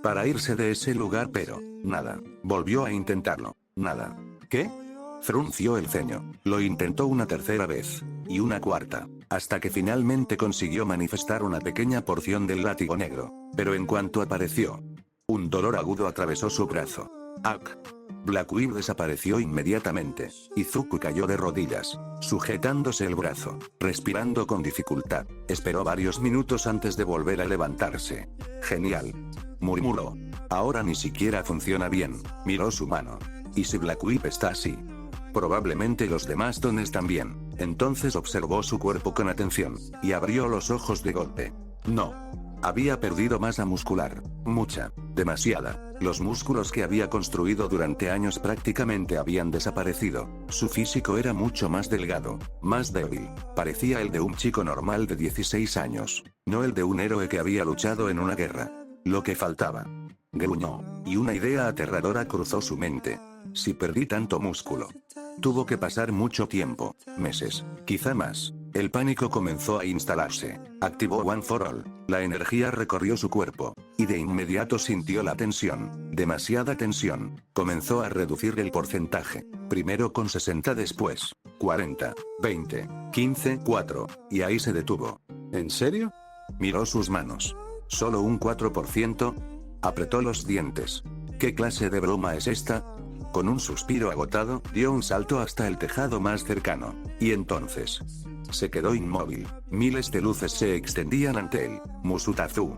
para irse de ese lugar, pero nada. Volvió a intentarlo. Nada. ¿Qué? Frunció el ceño. Lo intentó una tercera vez, y una cuarta, hasta que finalmente consiguió manifestar una pequeña porción del látigo negro. Pero en cuanto apareció, un dolor agudo atravesó su brazo. ¡Ak! Black Whip desapareció inmediatamente. Izuku cayó de rodillas, sujetándose el brazo, respirando con dificultad. Esperó varios minutos antes de volver a levantarse. Genial, murmuró. Ahora ni siquiera funciona bien. Miró su mano. ¿Y si Black Whip está así? Probablemente los demás dones también. Entonces observó su cuerpo con atención, y abrió los ojos de golpe. No. Había perdido masa muscular. Mucha. Demasiada. Los músculos que había construido durante años prácticamente habían desaparecido. Su físico era mucho más delgado, más débil. Parecía el de un chico normal de 16 años. No el de un héroe que había luchado en una guerra. Lo que faltaba. Gruñó, y una idea aterradora cruzó su mente. Si perdí tanto músculo. Tuvo que pasar mucho tiempo, meses, quizá más. El pánico comenzó a instalarse. Activó One for All. La energía recorrió su cuerpo, y de inmediato sintió la tensión. Demasiada tensión. Comenzó a reducir el porcentaje. Primero con 60, después 40, 20, 15, 4, y ahí se detuvo. ¿En serio? Miró sus manos. Solo un 4%. Apretó los dientes. ¿Qué clase de broma es esta? Con un suspiro agotado, dio un salto hasta el tejado más cercano. Y entonces se quedó inmóvil. Miles de luces se extendían ante él. Musutazu.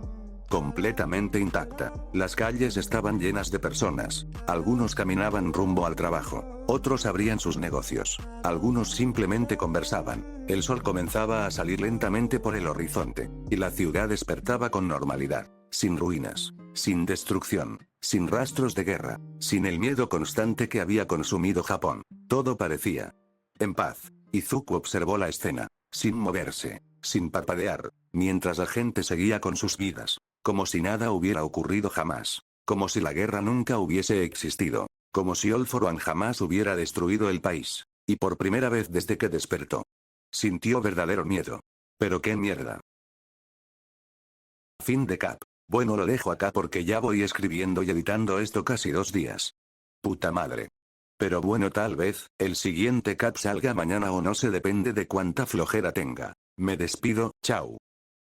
Completamente intacta. Las calles estaban llenas de personas. Algunos caminaban rumbo al trabajo. Otros abrían sus negocios. Algunos simplemente conversaban. El sol comenzaba a salir lentamente por el horizonte. Y la ciudad despertaba con normalidad. Sin ruinas. Sin destrucción. Sin rastros de guerra. Sin el miedo constante que había consumido Japón. Todo parecía en paz. Izuku observó la escena, sin moverse, sin parpadear, mientras la gente seguía con sus vidas, como si nada hubiera ocurrido jamás, como si la guerra nunca hubiese existido, como si All for One jamás hubiera destruido el país. Y por primera vez desde que despertó, sintió verdadero miedo. ¿Pero qué mierda? Fin de cap. Bueno, lo dejo acá porque ya voy escribiendo y editando esto casi 2 días. Puta madre. Pero bueno, tal vez el siguiente cap salga mañana o no, se depende de cuánta flojera tenga. Me despido, chao.